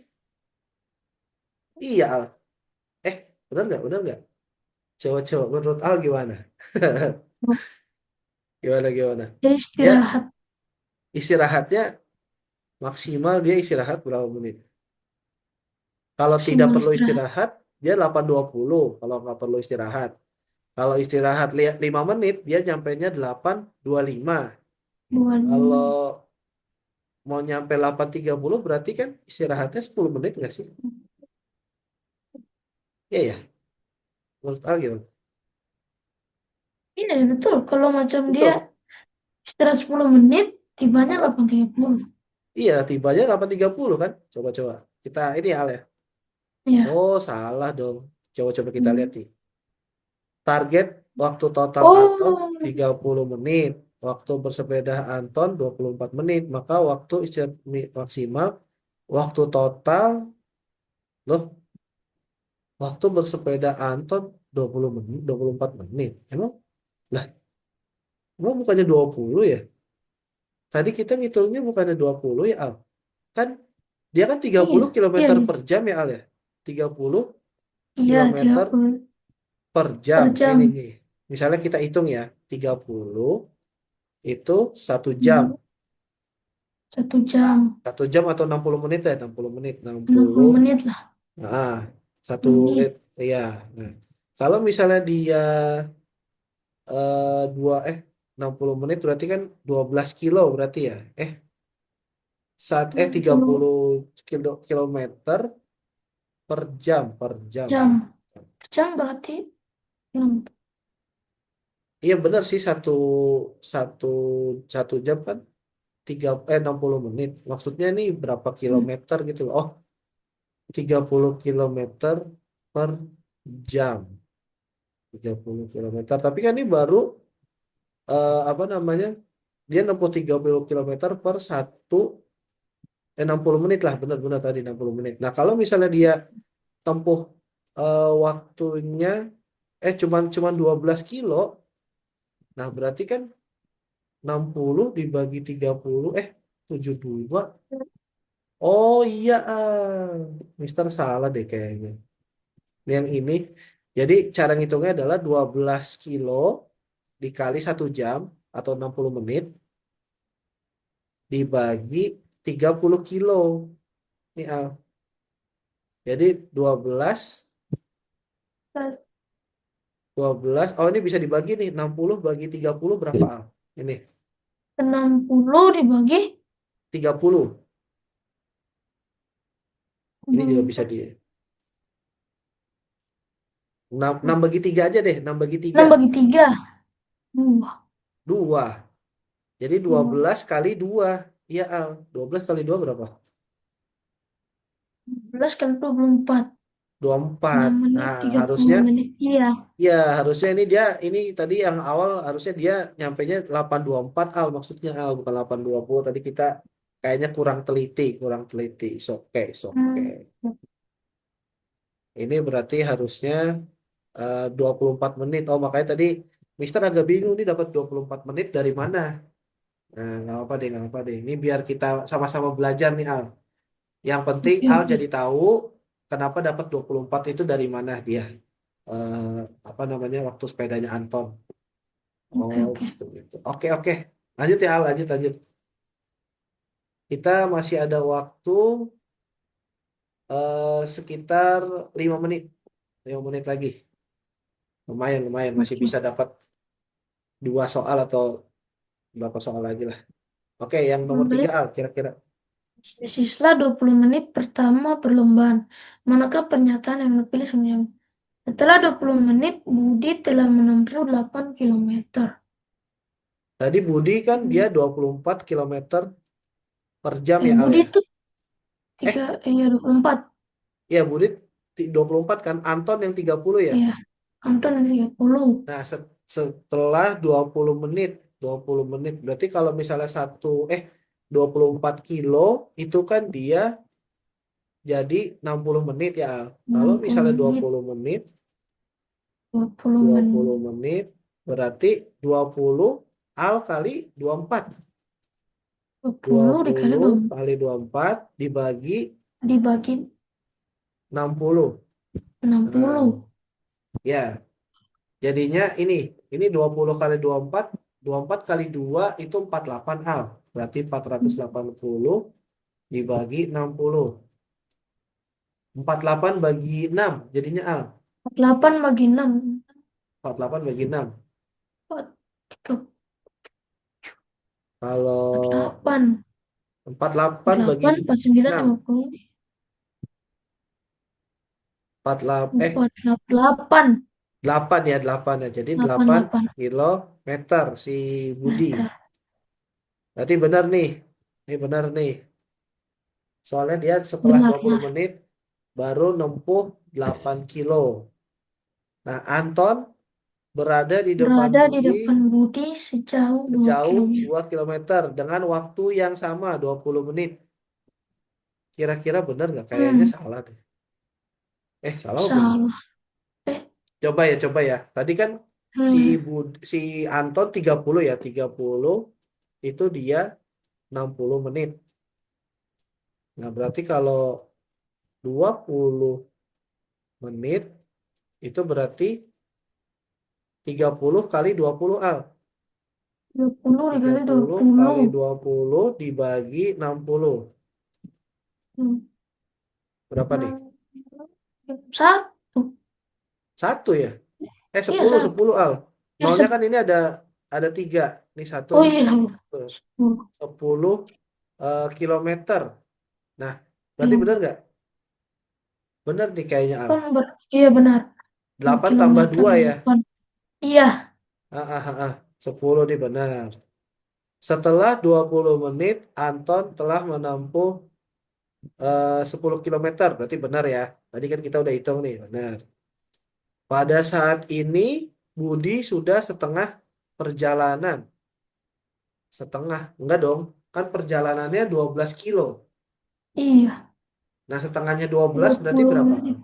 Iya, Al. Eh, benar nggak? Benar nggak? Coba-coba menurut Al gimana? Gimana? Dia Dia istirahat istirahatnya maksimal dia istirahat berapa menit? Kalau tidak maksimal perlu istirahat istirahat, dia 8.20 kalau nggak perlu istirahat. Kalau istirahat 5 menit, dia nyampainya 8.25. 25. Kalau mau nyampe 8.30 berarti kan istirahatnya 10 menit nggak sih? Iya ya, menurut Al gimana? Iya betul. Kalau macam dia Betul. istirahat 10 menit, tibanya Ah, 8.30. iya, tibanya 8.30 kan? Coba-coba. Kita ini Al ya. Iya. Oh, salah dong. Coba-coba kita lihat Hmm. nih. Target waktu total Anton Oh, 30 menit. Waktu bersepeda Anton 24 menit. Maka waktu istirahat maksimal, waktu total, loh, waktu bersepeda Anton 20 menit, 24 menit. Lah, emang bukannya 20 ya? Tadi kita ngitungnya bukannya 20 ya, Al? Kan dia kan tiga iya. puluh Iya, kilometer iya. per jam ya, Al ya? 30 Iya, kilometer 30 per jam. per Ini jam. nih. Misalnya kita hitung ya, 30 itu 1 jam. Hmm. 1 jam. 1 jam atau 60 menit ya, 60 menit. 60, 60 menit lah. nah, satu, Menit. ya. Nah, kalau misalnya dia eh, dua, 60 menit berarti kan 12 kilo berarti ya. Tiga 60 puluh kilometer per jam. jam. Per jam berarti 6. Iya benar sih satu satu jam kan 60 menit. Maksudnya ini berapa Hmm. kilometer gitu loh. Oh, 30 kilometer per jam. 30 kilometer. Tapi kan ini baru apa namanya? Dia 30 kilometer per 60 menit lah, benar-benar tadi 60 menit. Nah, kalau misalnya dia tempuh waktunya cuman 12 kilo, nah berarti kan 60 dibagi 30 72. Oh iya, Mister salah deh kayaknya. Yang ini, jadi cara ngitungnya adalah 12 kilo dikali 1 jam atau 60 menit dibagi 30 kilo. Nih Al. Jadi 12, oh ini bisa dibagi nih, 60 bagi 30 berapa Al? Ini, 60 dibagi 30. Ini juga bisa 64. di 6 bagi 3 aja deh, 6 bagi 3. 6 bagi 3. 2. 2. Jadi 2. 12 kali 2. Iya Al, 12 kali 2 berapa? 12 kali 24. 24. 6 menit, Nah, 30 harusnya menit. Iya. ya harusnya ini tadi yang awal harusnya dia nyampainya 8.24 Al maksudnya Al bukan 8.20. Tadi kita kayaknya kurang teliti. It's okay, it's okay. Hmm. Ini berarti harusnya 24 menit. Oh, makanya tadi Mister agak bingung nih dapat 24 menit dari mana? Nah, nggak apa deh, nggak apa deh. Ini biar kita sama-sama belajar nih Al. Yang penting Oke, Al oke. jadi tahu kenapa dapat 24 itu dari mana dia. Eh, apa namanya waktu sepedanya Anton. Oke, Oh, oke. gitu, gitu. Oke, oke. Lanjut ya Al, lanjut, lanjut. Kita masih ada waktu sekitar 5 menit. 5 menit lagi. Lumayan, lumayan. Masih Oke. bisa dapat 2 soal atau berapa soal lagi lah. Oke, yang nomor tiga Menit Al, kira-kira. di sela 20 menit pertama perlombaan. Manakah pernyataan yang dipilih sebelum? Setelah 20 menit, Budi telah menempuh 8 kilometer. Tadi Budi kan dia 24 kilometer per jam ya Al Budi ya. itu Eh, 24. ya Budi 24 kan, Anton yang 30 ya. Iya, Anton 30. Nah, setelah 20 menit, 20 menit berarti kalau misalnya 24 kilo itu kan dia jadi 60 menit ya Al. Kalau 60 misalnya dua menit, puluh menit, 20 dua menit, puluh menit berarti 20 Al kali 24. 20 dikali 20 20, kali 24 dibagi dibagi 60. Nah, 60. ya, jadinya ini 20 kali 24, 24 kali 2 itu 48 Al. Berarti 480 dibagi 60. 48 bagi 6 jadinya Al. 48 bagi 6. 48 bagi 6. 4, 3, Kalau 48. 48 bagi 8, 49, 6, 50. 48 48. 8 ya, 8 ya. Jadi 8 88 kilometer si Budi. meter. Berarti benar nih. Ini benar nih. Soalnya dia setelah Benar 20 ya. menit baru nempuh 8 kilo. Nah, Anton berada di depan Berada di Budi depan Budi sejauh 2 sejauh kilometer. 2 kilometer dengan waktu yang sama 20 menit. Kira-kira benar nggak? Kayaknya Hmm, salah deh. Salah apa benar? salah. Eh, Coba ya, coba ya. Tadi kan si hmm, si Anton 30 ya, 30 itu dia 60 menit. Nah, berarti kalau 20 menit itu berarti 30 kali 20 Al. 20 tiga dikali dua puluh puluh kali 20 dibagi 60. Hmm, Berapa nih? 1. Satu ya? Iya, 10, 1. 10 Al. Eh, Nolnya kan ini ada tiga. Nih satu oh nih. iya, 10 10 kilometer. Nah, berarti benar kilo. nggak? Benar nih kayaknya Al. Iya benar. 10 8 tambah kilometer 2 ya. 8. Iya. 10 nih benar. Setelah 20 menit, Anton telah menempuh 10 kilometer. Berarti benar ya. Tadi kan kita udah hitung nih, benar. Pada saat ini, Budi sudah setengah perjalanan. Setengah. Enggak dong. Kan perjalanannya 12 kilo. Iya. Nah, setengahnya 12 dua berarti puluh berapa? menit.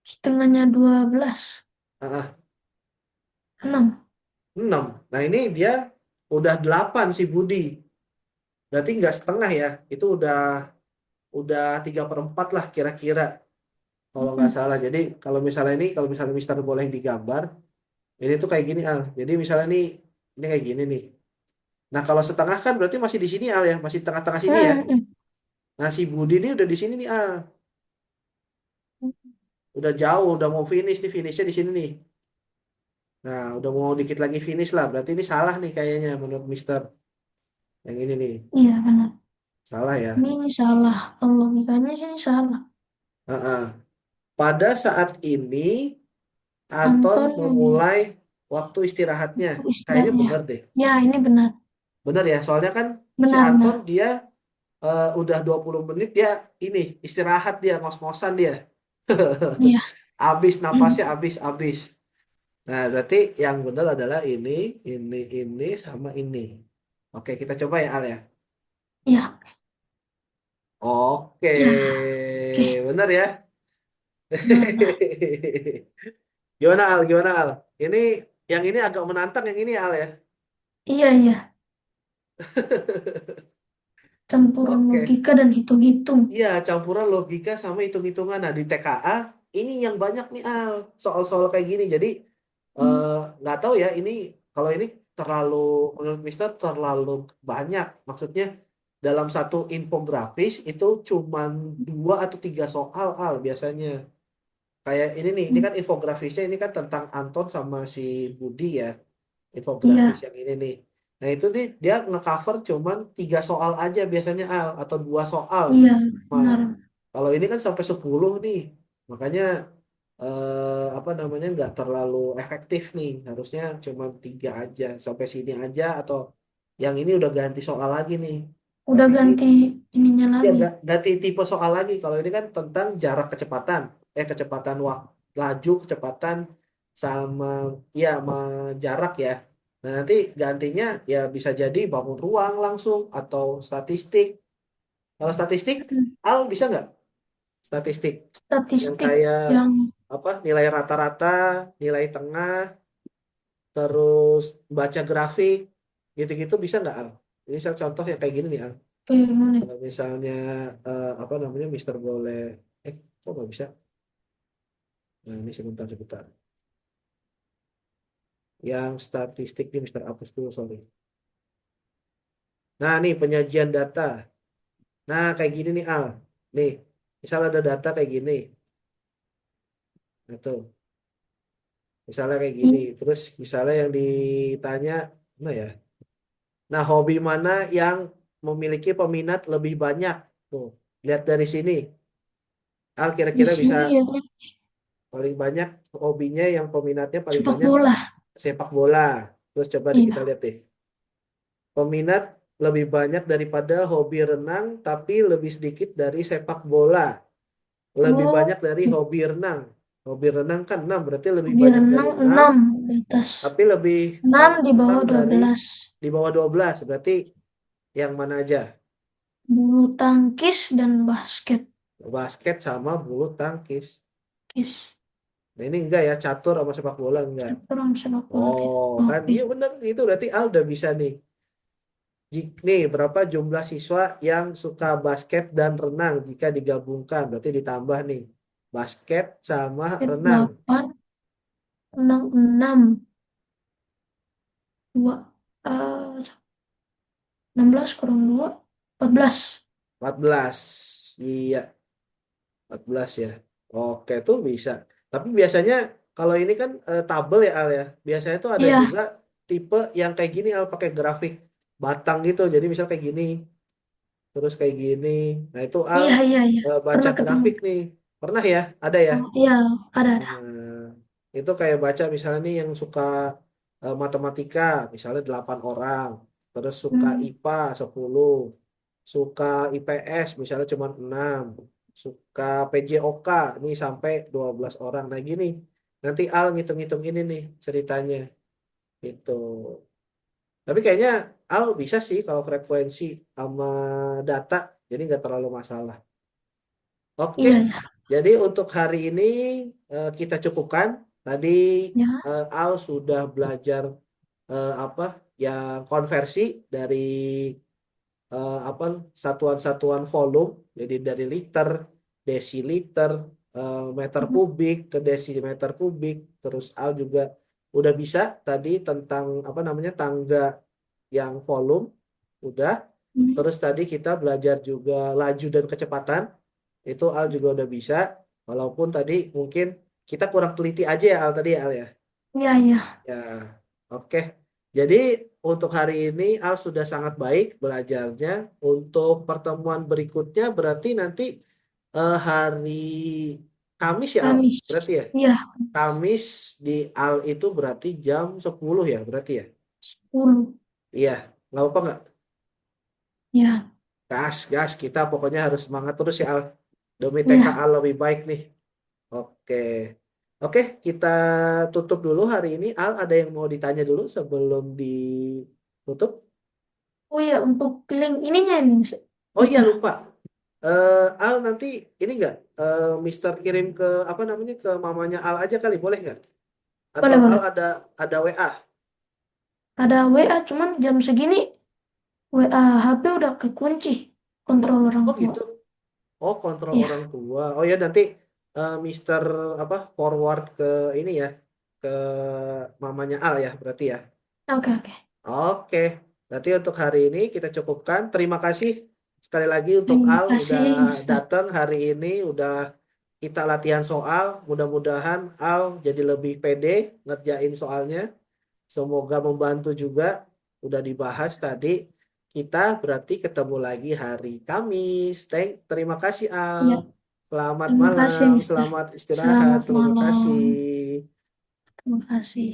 Setengahnya 12. Ah, ah, 6. 6. Nah, ini dia udah 8 si Budi. Berarti nggak setengah ya. Itu udah 3/4 lah kira-kira. Kalau nggak Hmm. salah. Jadi kalau misalnya Mister boleh digambar, ini tuh kayak gini Al. Jadi misalnya nih, ini kayak gini nih. Nah kalau setengah kan berarti masih di sini Al ya, masih tengah-tengah sini ya. Hmm. Nah si Budi nih udah di sini nih Al, udah jauh, udah mau finish nih, finishnya di sini nih. Nah udah mau dikit lagi finish lah, berarti ini salah nih kayaknya menurut Mister. Yang ini nih, Iya benar. salah ya. Ini salah. Kalau logikanya sih ini salah. Heeh. Pada saat ini Anton Anton memulai waktu istirahatnya. untuk Kayaknya istirahatnya. bener deh. Ya, ini benar. Bener ya, soalnya kan si Anton Benar-benar. dia udah 20 menit dia ini istirahat dia ngos-ngosan dia. Iya. Habis napasnya Hmm. habis. Nah, berarti yang benar adalah ini sama ini. Oke, kita coba ya Al ya. Iya. Oke, Ya. Oke. benar ya. Benar. Gimana Al? Gimana Al? Ini yang ini agak menantang yang ini Al ya. Iya, iya. Campuran Oke. logika dan hitung-hitung. Iya, campuran logika sama hitung-hitungan. Nah, di TKA ini yang banyak nih Al, soal-soal kayak gini. Jadi Hmm. eh, nggak tahu ya ini kalau ini terlalu menurut Mister terlalu banyak. Maksudnya dalam satu infografis itu cuman 2 atau 3 soal Al biasanya. Kayak ini nih, ini Hmm. kan infografisnya ini kan tentang Anton sama si Budi ya. Infografis Iya. yang ini nih. Nah itu dia ngecover cuman 3 soal aja biasanya Al atau 2 soal. Iya, Nah, benar. kalau ini kan sampai 10 nih, makanya apa namanya nggak terlalu efektif nih. Harusnya cuma 3 aja sampai sini aja atau yang ini udah ganti soal lagi nih. Udah Tapi ini ganti ininya ya lagi. ganti tipe soal lagi. Kalau ini kan tentang jarak kecepatan, kecepatan waktu, laju kecepatan sama ya sama jarak ya. Nah nanti gantinya ya bisa jadi bangun ruang langsung atau statistik. Kalau statistik, Hmm. Al bisa nggak? Statistik yang Statistik kayak yang apa? Nilai rata-rata, nilai tengah, terus baca grafik, gitu-gitu bisa nggak Al? Ini saya contoh yang kayak gini nih Al. unit Kalau misalnya apa namanya Mister boleh, kok nggak bisa? Nah ini sebentar sebentar. Yang statistik ini Mister hapus dulu sorry. Nah nih penyajian data. Nah kayak gini nih Al. Nih, misal ada data kayak gini. Nah tuh, misalnya kayak gini. ini Terus misalnya yang ditanya, nah ya. Nah hobi mana yang memiliki peminat lebih banyak? Tuh, lihat dari sini. Al di kira-kira bisa sini ya kan, paling banyak hobinya yang peminatnya paling sepak banyak bola. sepak bola. Terus coba deh kita Iya. lihat deh. Peminat lebih banyak daripada hobi renang, tapi lebih sedikit dari sepak bola. Lebih banyak Oh, dari hobi renang. Hobi renang kan 6, berarti lebih hobi banyak dari renang 6, 6 di atas. tapi lebih 6 di kurang bawah dua dari belas di bawah 12. Berarti yang mana aja? Bulu tangkis dan basket. Basket sama bulu tangkis. Kis. Nah ini enggak ya, catur sama sepak bola enggak. Kurang sepak bola deh. Oh, kan Oke. iya bener itu berarti Al udah bisa nih. Nih, berapa jumlah siswa yang suka basket dan renang jika digabungkan? Berarti ditambah nih. Basket sama renang. 8, 6, 6, 2, 16 kurang 2, 14. 14. Iya, 14 ya. Oke, tuh bisa. Tapi biasanya kalau ini kan tabel ya Al ya. Biasanya tuh ada Iya, juga tipe yang kayak gini Al pakai grafik batang gitu. Jadi misal kayak gini, terus kayak gini. Nah, itu Al iya, iya, iya. baca Pernah ketemu. grafik nih. Pernah ya? Ada ya? Oh, iya, ada. Nah, itu kayak baca misalnya nih yang suka matematika, misalnya 8 orang, terus suka Hmm. IPA 10, suka IPS misalnya cuma 6, suka PJOK nih sampai 12 orang. Nah gini, nanti Al ngitung-ngitung ini nih ceritanya. Itu. Tapi kayaknya Al bisa sih kalau frekuensi sama data, jadi nggak terlalu masalah. Oke, Iya, iya. jadi untuk hari ini kita cukupkan. Tadi Ya. Al sudah belajar apa yang konversi dari apa satuan-satuan volume, jadi dari liter, desiliter, meter kubik ke desimeter kubik. Terus Al juga udah bisa tadi tentang apa namanya tangga yang volume, udah. Hmm. Terus tadi kita belajar juga laju dan kecepatan. Itu Al juga udah bisa. Walaupun tadi mungkin kita kurang teliti aja ya Al tadi ya Al ya. Iya, iya. Ya, oke. Jadi untuk hari ini Al sudah sangat baik belajarnya. Untuk pertemuan berikutnya berarti nanti hari Kamis ya Al. Kamis. Berarti ya. Iya, Kamis di Al itu berarti jam 10 ya berarti ya. 10. Iya, nggak apa-apa nggak? Ya. Gas, gas. Kita pokoknya harus semangat terus ya Al. Demi Iya. TKA lebih baik nih. Oke. Oke, kita tutup dulu hari ini. Al, ada yang mau ditanya dulu sebelum ditutup? Oh iya, untuk link ininya ini, Oh iya, Mister. lupa. Al, nanti ini nggak, Mister kirim ke apa namanya ke mamanya Al aja kali, boleh nggak? Atau Boleh, Al boleh. ada WA? Ada WA, cuman jam segini WA HP udah kekunci. Oh, Kontrol orang oh tua. gitu. Oh, kontrol orang Iya. tua. Oh ya, nanti Mister apa forward ke ini ya, ke mamanya Al ya, berarti ya. Oke, oke. Oke, berarti untuk hari ini kita cukupkan. Terima kasih sekali lagi untuk Terima Al udah kasih, Mister. datang hari ini, udah kita latihan soal. Mudah-mudahan Al jadi lebih pede ngerjain soalnya. Semoga membantu juga udah dibahas tadi. Kita berarti ketemu lagi hari Kamis. Terima kasih Al. Ya, Selamat terima kasih, malam, Mister. selamat istirahat, Selamat terima malam. kasih. Terima kasih.